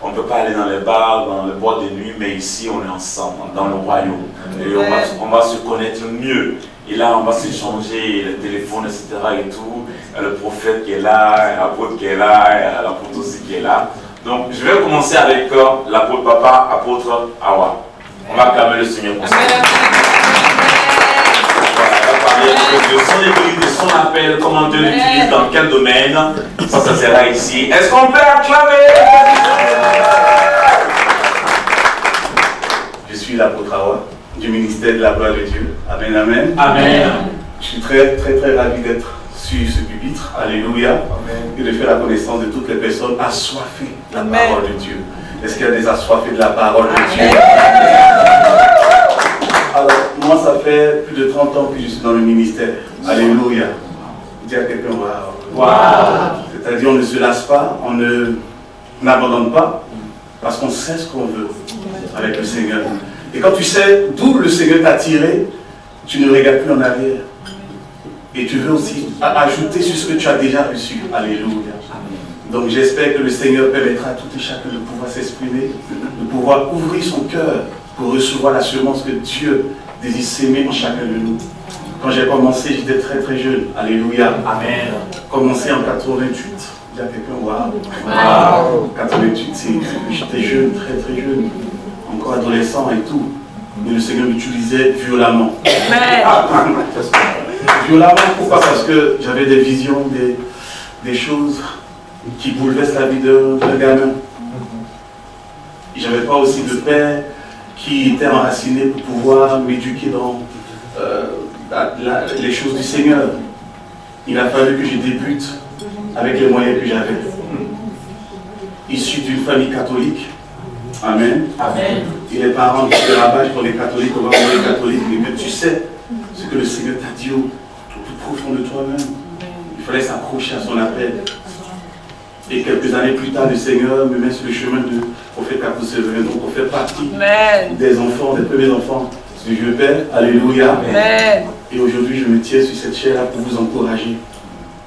on ne peut pas aller dans les bars, dans le bois de nuit, mais ici on est ensemble, dans le royaume. Et on va se connaître mieux. Et là, on va s'échanger les téléphones, etc. et tout. Le prophète qui est là, l'apôtre qui est là, l'apôtre aussi qui est là. Donc, je vais commencer avec l'apôtre papa, apôtre Awa. On va acclamer le Seigneur pour ça. On va parler de son église, de son appel, comment Dieu l'utilise, dans quel domaine. Ça sera ici. Est-ce qu'on peut acclamer? Je suis l'apôtre Awa du ministère de la gloire de Dieu. Amen, amen. Amen. Je suis très ravi d'être sur ce pupitre. Alléluia. Amen. Et de faire la connaissance de toutes les personnes assoiffées de la parole de Dieu. Est-ce qu'il y a des assoiffés de la parole de Dieu? Alors, moi, ça fait plus de 30 ans que je suis dans le ministère. Alléluia. Dis à quelqu'un, waouh. C'est-à-dire, on ne se lasse pas, on n'abandonne pas, parce qu'on sait ce qu'on veut avec le Seigneur. Et quand tu sais d'où le Seigneur t'a tiré, tu ne regardes plus en arrière. Et tu veux aussi ajouter sur ce que tu as déjà reçu. Alléluia. Donc j'espère que le Seigneur permettra à tout et chacun de pouvoir s'exprimer, de pouvoir ouvrir son cœur pour recevoir la semence que Dieu désire s'aimer en chacun de nous. Quand j'ai commencé, j'étais très jeune. Alléluia. Amen. Commencé en 88. Il y a quelqu'un, waouh. 88, j'étais jeune, très jeune. Encore adolescent et tout. Mais le Seigneur m'utilisait violemment. Violemment, pourquoi? Parce que j'avais des visions, des choses qui bouleversent la vie d'un gamin. Je n'avais pas aussi de père qui était enraciné pour pouvoir m'éduquer dans les choses du Seigneur. Il a fallu que je débute avec les moyens que j'avais. Issu d'une famille catholique. Amen. Amen. Et les parents qui te rabâchent pour les catholiques, on va pour les catholiques, mais que tu sais ce que le Seigneur t'a dit au plus profond de toi-même. Il fallait s'accrocher à son appel. Et quelques années plus tard, le Seigneur me met sur le chemin de prophète Capou Séverin. Donc on fait partie des enfants, des premiers enfants du vieux Père. Alléluia. Amen. Et aujourd'hui, je me tiens sur cette chair-là pour vous encourager.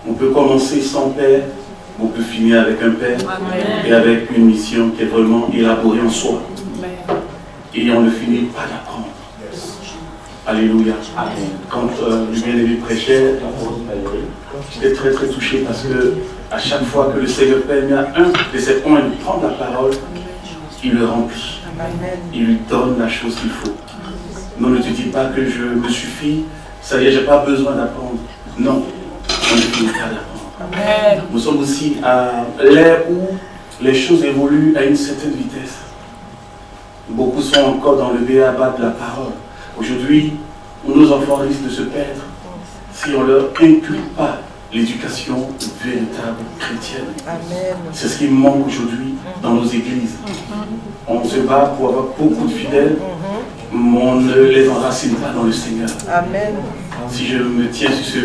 On peut commencer sans Père, on peut finir avec un Père. Amen. Et avec une mission qui est vraiment élaborée en soi. Amen. Et on ne finit pas d'apprendre. Alléluia. Amen. Quand le bien-aimé prêchait, j'étais très touché parce que à chaque fois que le Seigneur permet à un de ses points de prendre la parole, il le remplit. Il lui donne la chose qu'il faut. Non, ne te dis pas que je me suffis, ça y est, je n'ai pas besoin d'apprendre. Non, on ne finit pas d'apprendre. Nous sommes aussi à l'ère où les choses évoluent à une certaine vitesse. Beaucoup sont encore dans le b.a.-ba de la parole. Aujourd'hui, nos enfants risquent de se perdre si on ne leur inculque pas l'éducation véritable chrétienne. C'est ce qui manque aujourd'hui dans nos églises. On se bat pour avoir beaucoup de fidèles, mais on ne les enracine pas dans le Seigneur. Amen. Si je me tiens sur ce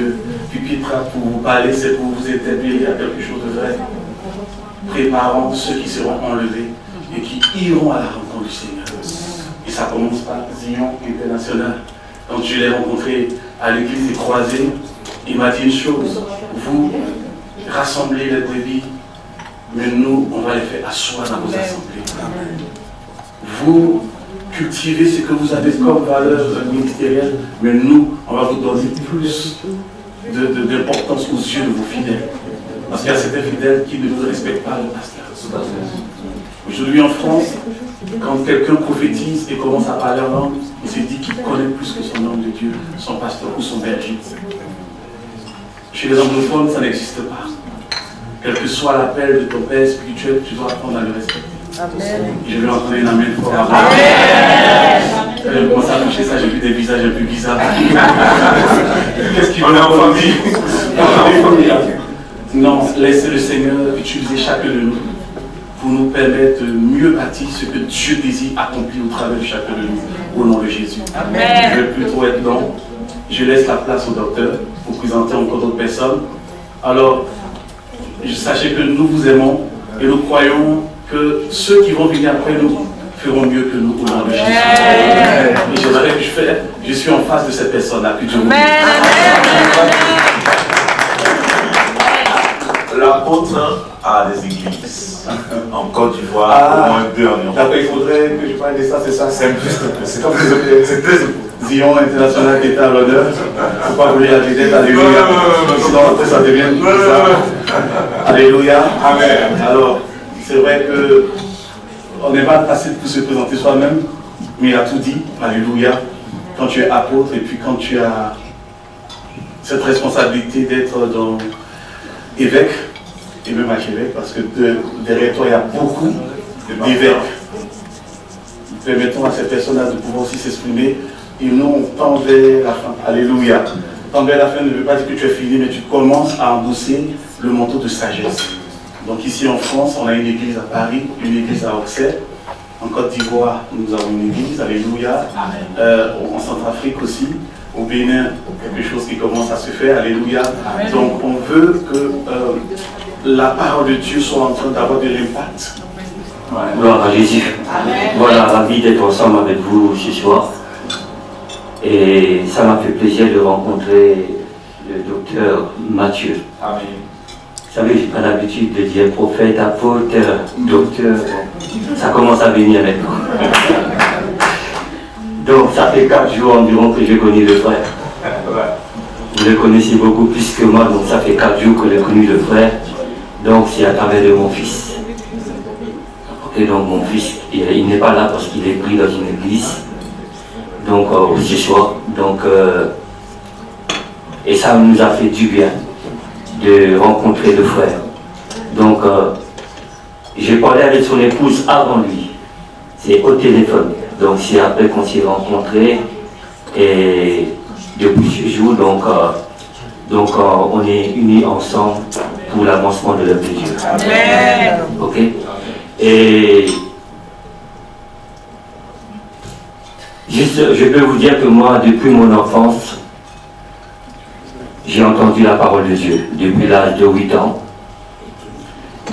pupitre pour vous parler, c'est pour vous établir à quelque chose de vrai. Préparant ceux qui seront enlevés et qui iront à la rencontre du Seigneur. Et ça commence par Zion International. Quand je l'ai rencontré à l'église des Croisés, il m'a dit une chose: vous rassemblez les brebis, mais nous, on va les faire asseoir dans vos assemblées. Vous cultivez ce que vous avez comme valeur ministérielle, mais nous, on va vous donner plus d'importance aux yeux de vos fidèles. Parce qu'il y a certains fidèles qui ne vous respectent pas le pasteur. Aujourd'hui en France, quand quelqu'un prophétise et commence à parler en langue, il se dit qu'il connaît plus que son homme de Dieu, son pasteur ou son berger. Chez les anglophones, ça n'existe pas. Quel que soit l'appel de ton père spirituel, tu dois apprendre à le respecter. Amen. Je vais entendre un amen fort. Je commence à toucher ça, j'ai vu des visages un peu bizarres. Qu'est-ce qu'il veut entendu? Non, laissez le Seigneur utiliser chacun de nous pour nous permettre de mieux bâtir ce que Dieu désire accomplir au travers de chacun de nous, au nom de Jésus. Amen. Je ne vais plus trop être long. Je laisse la place au docteur pour présenter encore d'autres personnes. Alors, sachez que nous vous aimons et nous croyons que ceux qui vont venir après nous feront mieux que nous au nom de Jésus. Et j'aimerais que je suis en face de cette personne-là. Que Dieu vous bénisse. L'apôtre a des églises en Côte d'Ivoire, au moins 2 en Europe. D'accord, il faudrait que je parle de ça, c'est ça. C'est comme c'est très important. Zion International qui est à l'honneur. Il ne faut pas vouloir la vedette, alléluia. Sinon après ça devient bizarre. Alléluia. Amen. Alors, c'est vrai qu'on n'est pas passé pour se présenter soi-même, mais il a tout dit. Alléluia. Quand tu es apôtre et puis quand tu as cette responsabilité d'être dans évêque, et même archevêque, parce que derrière toi il y a beaucoup d'évêques. Permettons à ces personnes-là de pouvoir aussi s'exprimer. Et nous, on tend vers la fin. Alléluia. Tendre vers la fin ne veut pas dire que tu es fini, mais tu commences à endosser le manteau de sagesse. Donc ici en France, on a une église à Paris, une église à Auxerre. En Côte d'Ivoire, nous avons une église, alléluia. En Centrafrique aussi. Au Bénin, quelque chose qui commence à se faire, alléluia. Amen. Donc on veut que la parole de Dieu soit en train d'avoir de l'impact. Gloire à Jésus. Amen. Voilà, ravi d'être ensemble avec vous ce soir. Et ça m'a fait plaisir de rencontrer le docteur Mathieu. Amen. Vous savez, je n'ai pas l'habitude de dire prophète, apôtre, docteur. Ça commence à venir maintenant. Donc ça fait 4 jours environ que je connais le frère. Vous le connaissez beaucoup plus que moi, donc ça fait 4 jours que j'ai connu le frère. Donc c'est à travers de mon fils. Et donc mon fils, il n'est pas là parce qu'il est pris dans une église. Donc ce soir. Donc, et ça nous a fait du bien de rencontrer le frère. Donc j'ai parlé avec son épouse avant lui. C'est au téléphone. Donc c'est après qu'on s'est rencontrés et depuis ce jour, donc on est unis ensemble pour l'avancement de l'œuvre de Dieu. Amen. Ok. Et juste, je peux vous dire que moi, depuis mon enfance, j'ai entendu la parole de Dieu depuis l'âge de 8 ans.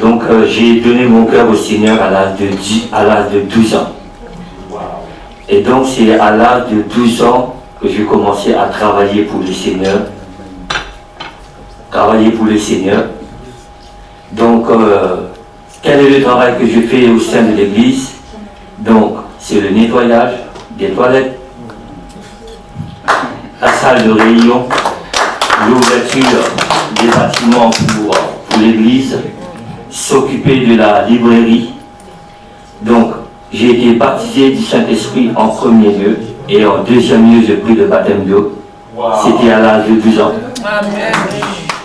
Donc j'ai donné mon cœur au Seigneur à l'âge de 12 ans. Et donc c'est à l'âge de 12 ans que j'ai commencé à travailler pour le Seigneur. Donc quel est le travail que je fais au sein de l'église? Donc c'est le nettoyage des toilettes, la salle de réunion, l'ouverture des bâtiments pour l'église, s'occuper de la librairie. Donc j'ai été baptisé du Saint-Esprit en premier lieu et en deuxième lieu j'ai pris le baptême d'eau. Wow. C'était à l'âge de 12 ans. Amen.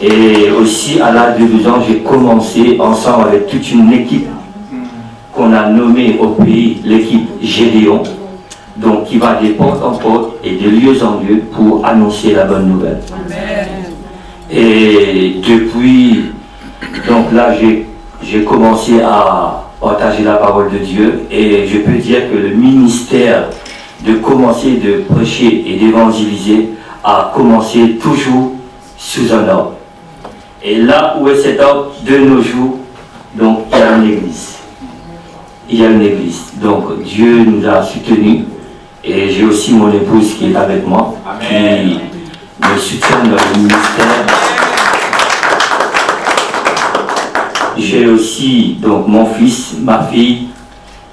Et aussi, à l'âge de 12 ans, j'ai commencé ensemble avec toute une équipe qu'on a nommée au pays l'équipe Gédéon, donc qui va de porte en porte et de lieu en lieu pour annoncer la bonne nouvelle. Amen. Et depuis, donc là, j'ai commencé à partager la parole de Dieu et je peux dire que le ministère de commencer de prêcher et d'évangéliser a commencé toujours sous un arbre. Et là où est cet arbre de nos jours, donc il y a une église. Il y a une église. Donc Dieu nous a soutenus et j'ai aussi mon épouse qui est avec moi, Amen. Qui me soutient dans le ministère. J'ai aussi donc mon fils, ma fille,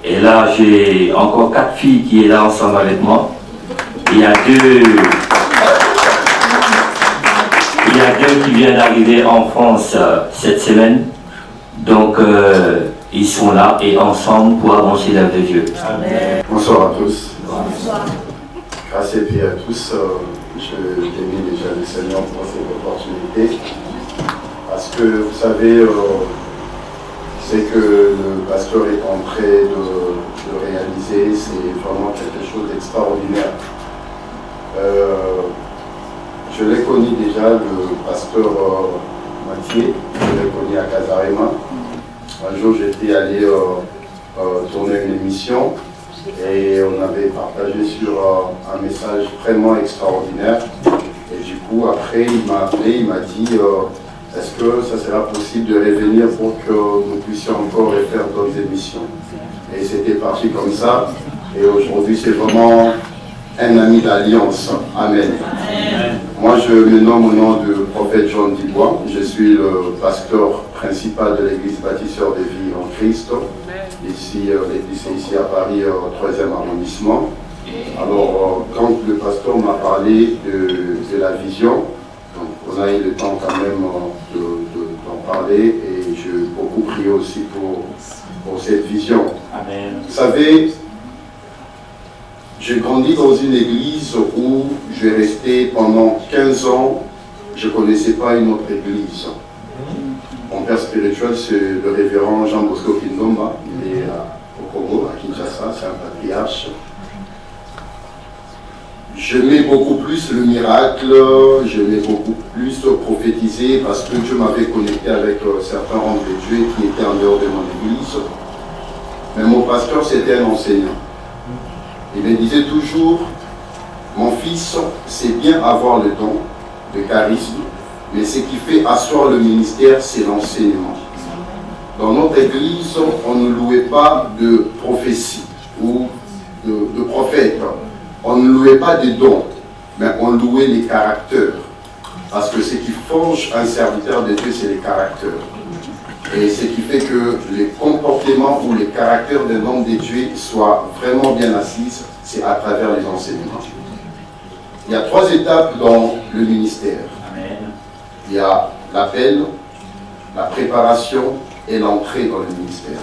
et là j'ai encore 4 filles qui sont là ensemble avec moi. Il y a deux qui viennent d'arriver en France cette semaine, donc ils sont là et ensemble pour avancer l'œuvre de Dieu. Amen. Bonsoir à tous. Bonsoir. Grâce et paix à tous. Je bénis déjà le Seigneur pour cette opportunité. Parce que vous savez, c'est que le pasteur est en train de réaliser, c'est vraiment quelque chose d'extraordinaire. Je l'ai connu déjà, le pasteur Mathieu, je l'ai connu à Casarema. Un jour, j'étais allé tourner une émission et on avait partagé sur un message vraiment extraordinaire. Et du coup, après, il m'a appelé, il m'a dit est-ce que ça sera possible de revenir pour que nous puissions encore faire d'autres émissions? Et c'était parti comme ça. Et aujourd'hui, c'est vraiment un ami d'alliance. Amen. Amen. Moi, je me nomme au nom du prophète John Dubois. Je suis le pasteur principal de l'église bâtisseur de vie en Christ. Ici, l'église est ici à Paris, 3e arrondissement. Alors, quand le pasteur m'a parlé de la vision, donc on a eu le temps quand même d'en parler et j'ai beaucoup prié aussi pour cette vision. Amen. Vous savez, j'ai grandi dans une église où j'ai resté pendant 15 ans, je ne connaissais pas une autre église. Mon père spirituel, c'est le révérend Jean Bosco Kindomba, il est au Congo, à Kinshasa, c'est un patriarche. J'aimais beaucoup plus le miracle, j'aimais beaucoup plus prophétiser parce que Dieu m'avait connecté avec certains hommes de Dieu qui étaient en dehors de mon église. Mais mon pasteur, c'était un enseignant. Il me disait toujours, mon fils, c'est bien avoir le don, le charisme, mais ce qui fait asseoir le ministère, c'est l'enseignement. Dans notre église, on ne louait pas de prophétie ou de prophète. On ne louait pas des dons, mais on louait les caractères. Parce que ce qui forge un serviteur de Dieu, c'est les caractères. Et ce qui fait que les comportements ou les caractères d'un homme de Dieu soient vraiment bien assis, c'est à travers les enseignements. Il y a 3 étapes dans le ministère. Amen. Il y a l'appel, la préparation et l'entrée dans le ministère.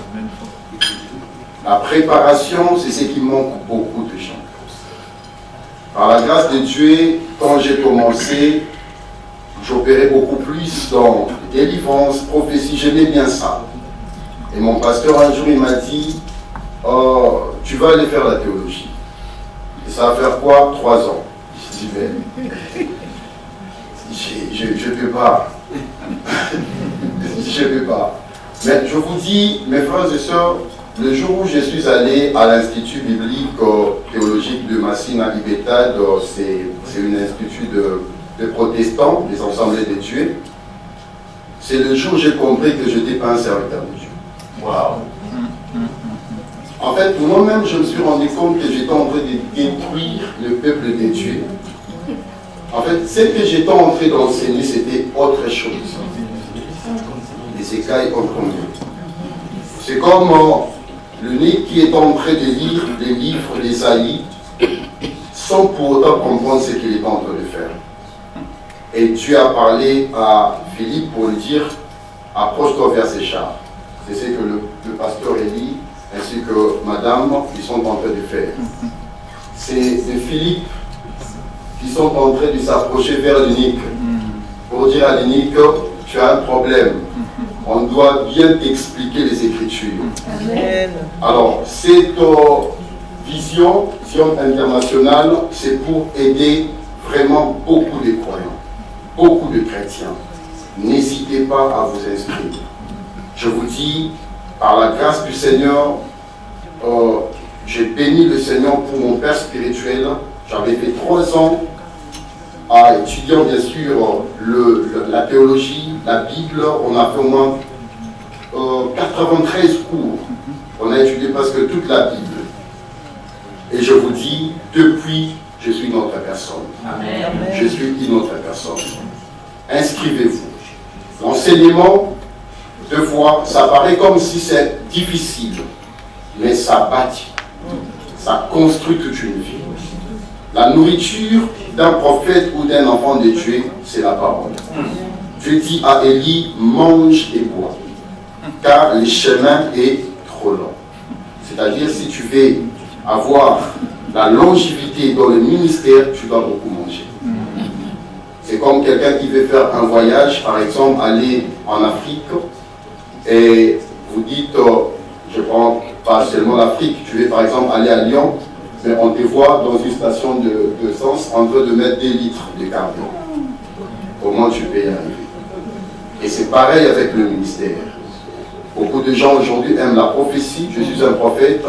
La préparation, c'est ce qui manque beaucoup de gens. Par la grâce de Dieu, quand j'ai commencé, j'opérais beaucoup plus dans délivrance, prophétie, j'aimais bien ça. Et mon pasteur, un jour, il m'a dit, oh, tu vas aller faire la théologie. Et ça va faire quoi? 3 ans. Je dis, mais je ne peux pas. Je ne peux pas. Mais je vous dis, mes frères et sœurs, le jour où je suis allé à l'Institut biblique théologique de Massina Ibetad, c'est un institut de protestants, des assemblées de Dieu, c'est le jour où j'ai compris que je n'étais pas un serviteur de Dieu. Waouh! En fait, moi-même, je me suis rendu compte que j'étais en train de détruire le peuple de Dieu. En fait, ce que j'étais en train d'enseigner, c'était autre chose. Les écailles ont tombé. C'est comme le nez qui est en train de lire les livres d'Ésaïe sans pour autant comprendre ce qu'il est en train de faire. Et Dieu a parlé à Philippe pour lui dire, approche-toi vers ces chars. C'est ce que le pasteur Élie ainsi que madame, ils sont en train de faire. C'est Philippe qui sont en train de s'approcher vers l'unique. pour dire à Lénie que tu as un problème. On doit bien t'expliquer les Écritures. Amen. Alors, cette vision internationale, c'est pour aider vraiment beaucoup de croyants, beaucoup de chrétiens. N'hésitez pas à vous inscrire. Je vous dis, par la grâce du Seigneur, j'ai béni le Seigneur pour mon père spirituel. J'avais fait 3 ans à étudier bien sûr la théologie, la Bible. On a fait au moins 93 cours. On a étudié presque toute la Bible. Et je vous dis, depuis, je suis une autre personne. Amen. Je suis une autre personne. Inscrivez-vous. L'enseignement de foi, ça paraît comme si c'est difficile, mais ça bâtit. Ça construit toute une vie. La nourriture d'un prophète ou d'un enfant de Dieu, c'est la parole. Dieu dit à Élie, mange et bois, car le chemin est trop long. C'est-à-dire, si tu veux avoir la longévité dans le ministère, tu dois beaucoup manger. C'est comme quelqu'un qui veut faire un voyage, par exemple, aller en Afrique, et vous dites, je prends pas seulement l'Afrique, tu veux par exemple aller à Lyon, mais on te voit dans une station d'essence en train de mettre 2 litres de carburant. Comment tu peux y arriver? Et c'est pareil avec le ministère. Beaucoup de gens aujourd'hui aiment la prophétie, je suis un prophète,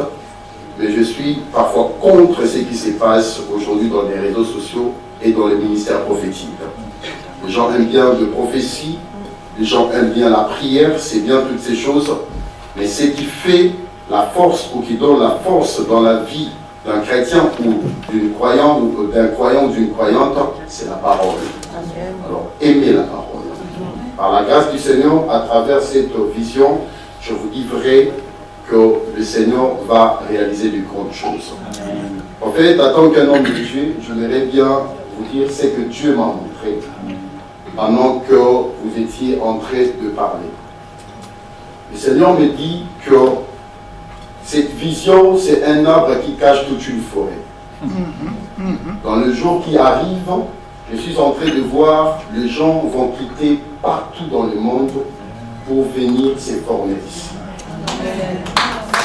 mais je suis parfois contre ce qui se passe aujourd'hui dans les réseaux sociaux et dans les ministères prophétiques. Les gens aiment bien de prophétie, les gens aiment bien la prière, c'est bien toutes ces choses, mais ce qui fait la force ou qui donne la force dans la vie d'un chrétien ou d'une croyante ou d'un croyant ou d'une croyante, c'est la parole. Alors aimez la parole. Par la grâce du Seigneur, à travers cette vision, je vous dis vrai que le Seigneur va réaliser de grandes choses. En fait, en tant qu'un homme de Dieu, je voudrais bien vous dire ce que Dieu m'a montré pendant que vous étiez en train de parler. Le Seigneur me dit que cette vision, c'est un arbre qui cache toute une forêt. Dans le jour qui arrive, je suis en train de voir les gens vont quitter partout dans le monde pour venir se former ici.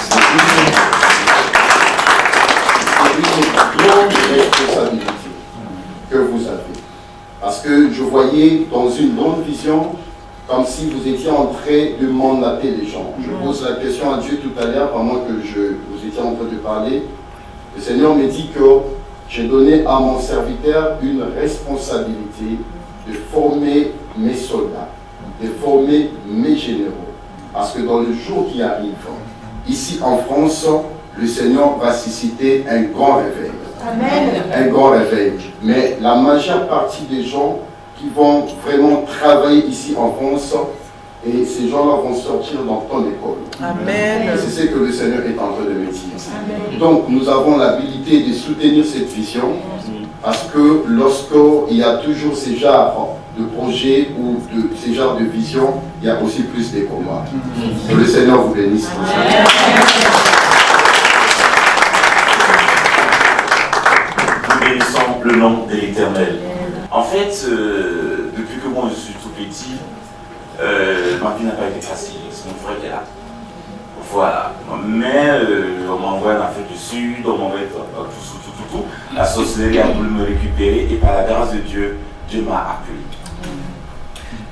C'est une grande responsabilité que vous avez. Parce que je voyais dans une grande vision comme si vous étiez en train de mandater les gens. Je pose la question à Dieu tout à l'heure pendant que vous étiez en train de parler. Le Seigneur me dit que j'ai donné à mon serviteur une responsabilité de former mes soldats, de former mes généraux. Parce que dans le jour qui arrive, ici en France, le Seigneur va susciter un grand réveil. Amen. Un grand réveil. Mais la majeure partie des gens qui vont vraiment travailler ici en France, et ces gens-là vont sortir dans ton école. Amen. C'est ce que le Seigneur est en train de me dire. Amen. Donc nous avons l'habilité de soutenir cette vision, parce que lorsqu'il y a toujours ces genres de projets ou de ces genres de visions, il y a aussi plus de combats. Que le Seigneur vous bénisse. Nous bénissons le nom de l'Éternel. En fait, depuis que moi je suis tout petit, ma vie n'a pas été facile. C'est mon frère qui est là. Voilà. Mais on m'envoie en Afrique du Sud, on m'envoie tout. La sorcellerie a voulu me récupérer et par la grâce de Dieu, Dieu m'a appelé.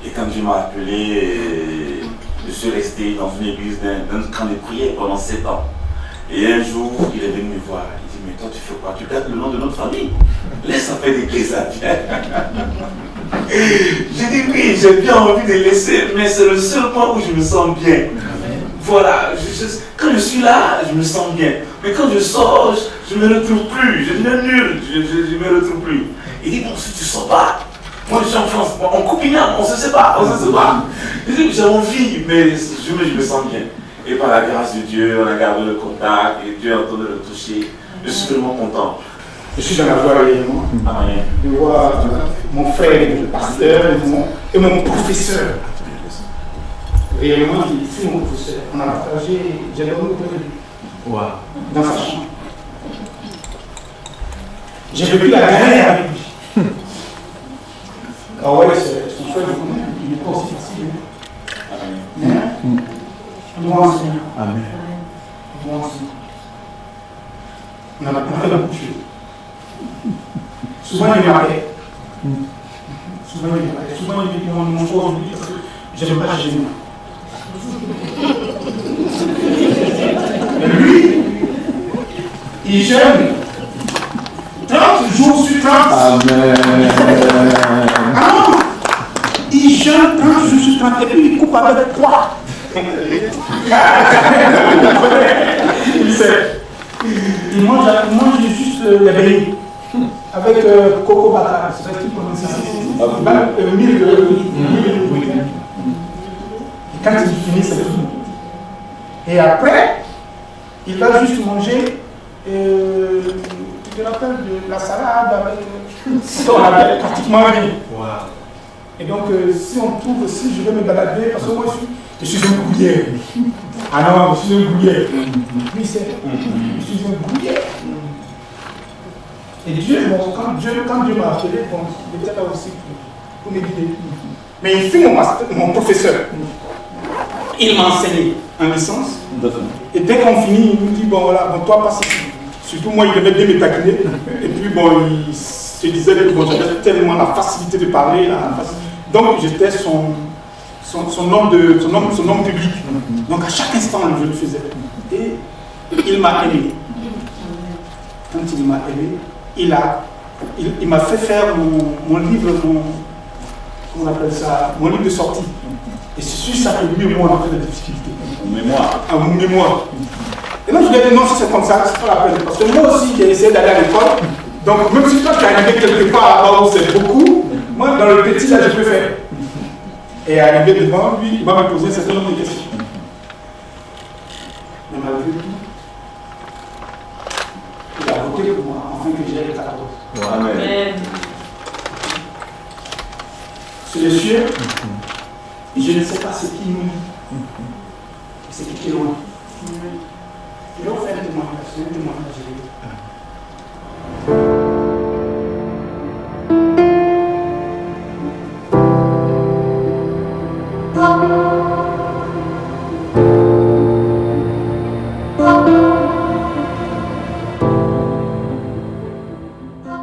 Et quand Dieu m'a appelé, je suis resté dans une église d'un camp de prière pendant 7 ans. Et un jour, il est venu me voir. Il dit, mais toi tu fais quoi? Tu gardes le nom de notre famille? Laisse ça faire d'église à Dieu. J'ai dit oui, j'ai bien envie de laisser, mais c'est le seul point où je me sens bien. Voilà, quand je suis là, je me sens bien. Mais quand je sors, je ne me retrouve plus. Je deviens nul, je ne me retrouve plus. Il dit, bon, si tu ne sors pas, moi je suis en France, on copine, on ne se sépare, Je dis, j'ai envie, mais je me sens bien. Et par la grâce de Dieu, on a gardé le contact et Dieu a entendu le toucher. Je suis vraiment content. Je suis dans la joie réellement de voir mon frère, le pasteur et mon professeur. Réellement, c'est mon professeur. On a partagé, j'ai dormi auprès de lui. Dans sa chambre. J'ai vécu la galère avec lui. Ah ouais, c'est son frère le connaît, il n'est pas aussi facile. Mais on doit enseigner. Amen. On doit enseigner. On a fait la bouche. Souvent il me rappelle. Souvent il me rappelle. Souvent il me dit mon choix aujourd'hui parce que j'aime pas gêner. Mais lui, il jeûne 30 jours sur 30. Amen. Ah non, il jeûne 30 jours sur 30 et puis il coupe avec quoi? Il sait. Il mange juste les bénis. Avec coco bata, c'est ça qu'il prononce ici. Mille. Quand il finit, c'est tout. Et après, il va juste manger, je me rappelle de la salade avec pratiquement rien. Wow. Et donc, si on trouve, si je vais me balader, parce que moi je suis un goulier. Ah non, je suis un goulier. Oui, c'est. Je suis un goulier. Et Dieu, bon, quand Dieu m'a appelé, bon, il était là aussi pour me guider. Mais il fut mon professeur. Il m'a enseigné en licence. Et dès qu'on finit, il nous dit, bon voilà, bon, toi passe ici. Surtout moi, il devait bien me taquiner. Et puis bon, il se disait que bon, j'avais tellement la facilité de parler. Donc j'étais son homme public. Donc à chaque instant, je le faisais. Et il m'a aimé. Quand il m'a aimé, il m'a fait faire mon livre, comment on appelle ça, mon livre de sortie. Et c'est sur ça que lui et moi on a fait des difficultés. Mon mémoire. Ah, mon mémoire. Et là je lui ai dit non, si c'est comme ça, c'est pas la peine. Parce que moi aussi j'ai essayé d'aller à l'école. Donc même si toi tu es arrivé quelque part là où c'est beaucoup, moi dans le petit là je peux faire. Et arrivé devant lui, il va me poser un certain nombre de questions. Mais malgré tout, il a voté pour moi afin que j'aille le 14. Amen. C'est le cieux. Et je ne sais pas ce qui nous lie. C'est qui est loin. Je vais vous faire un témoignage.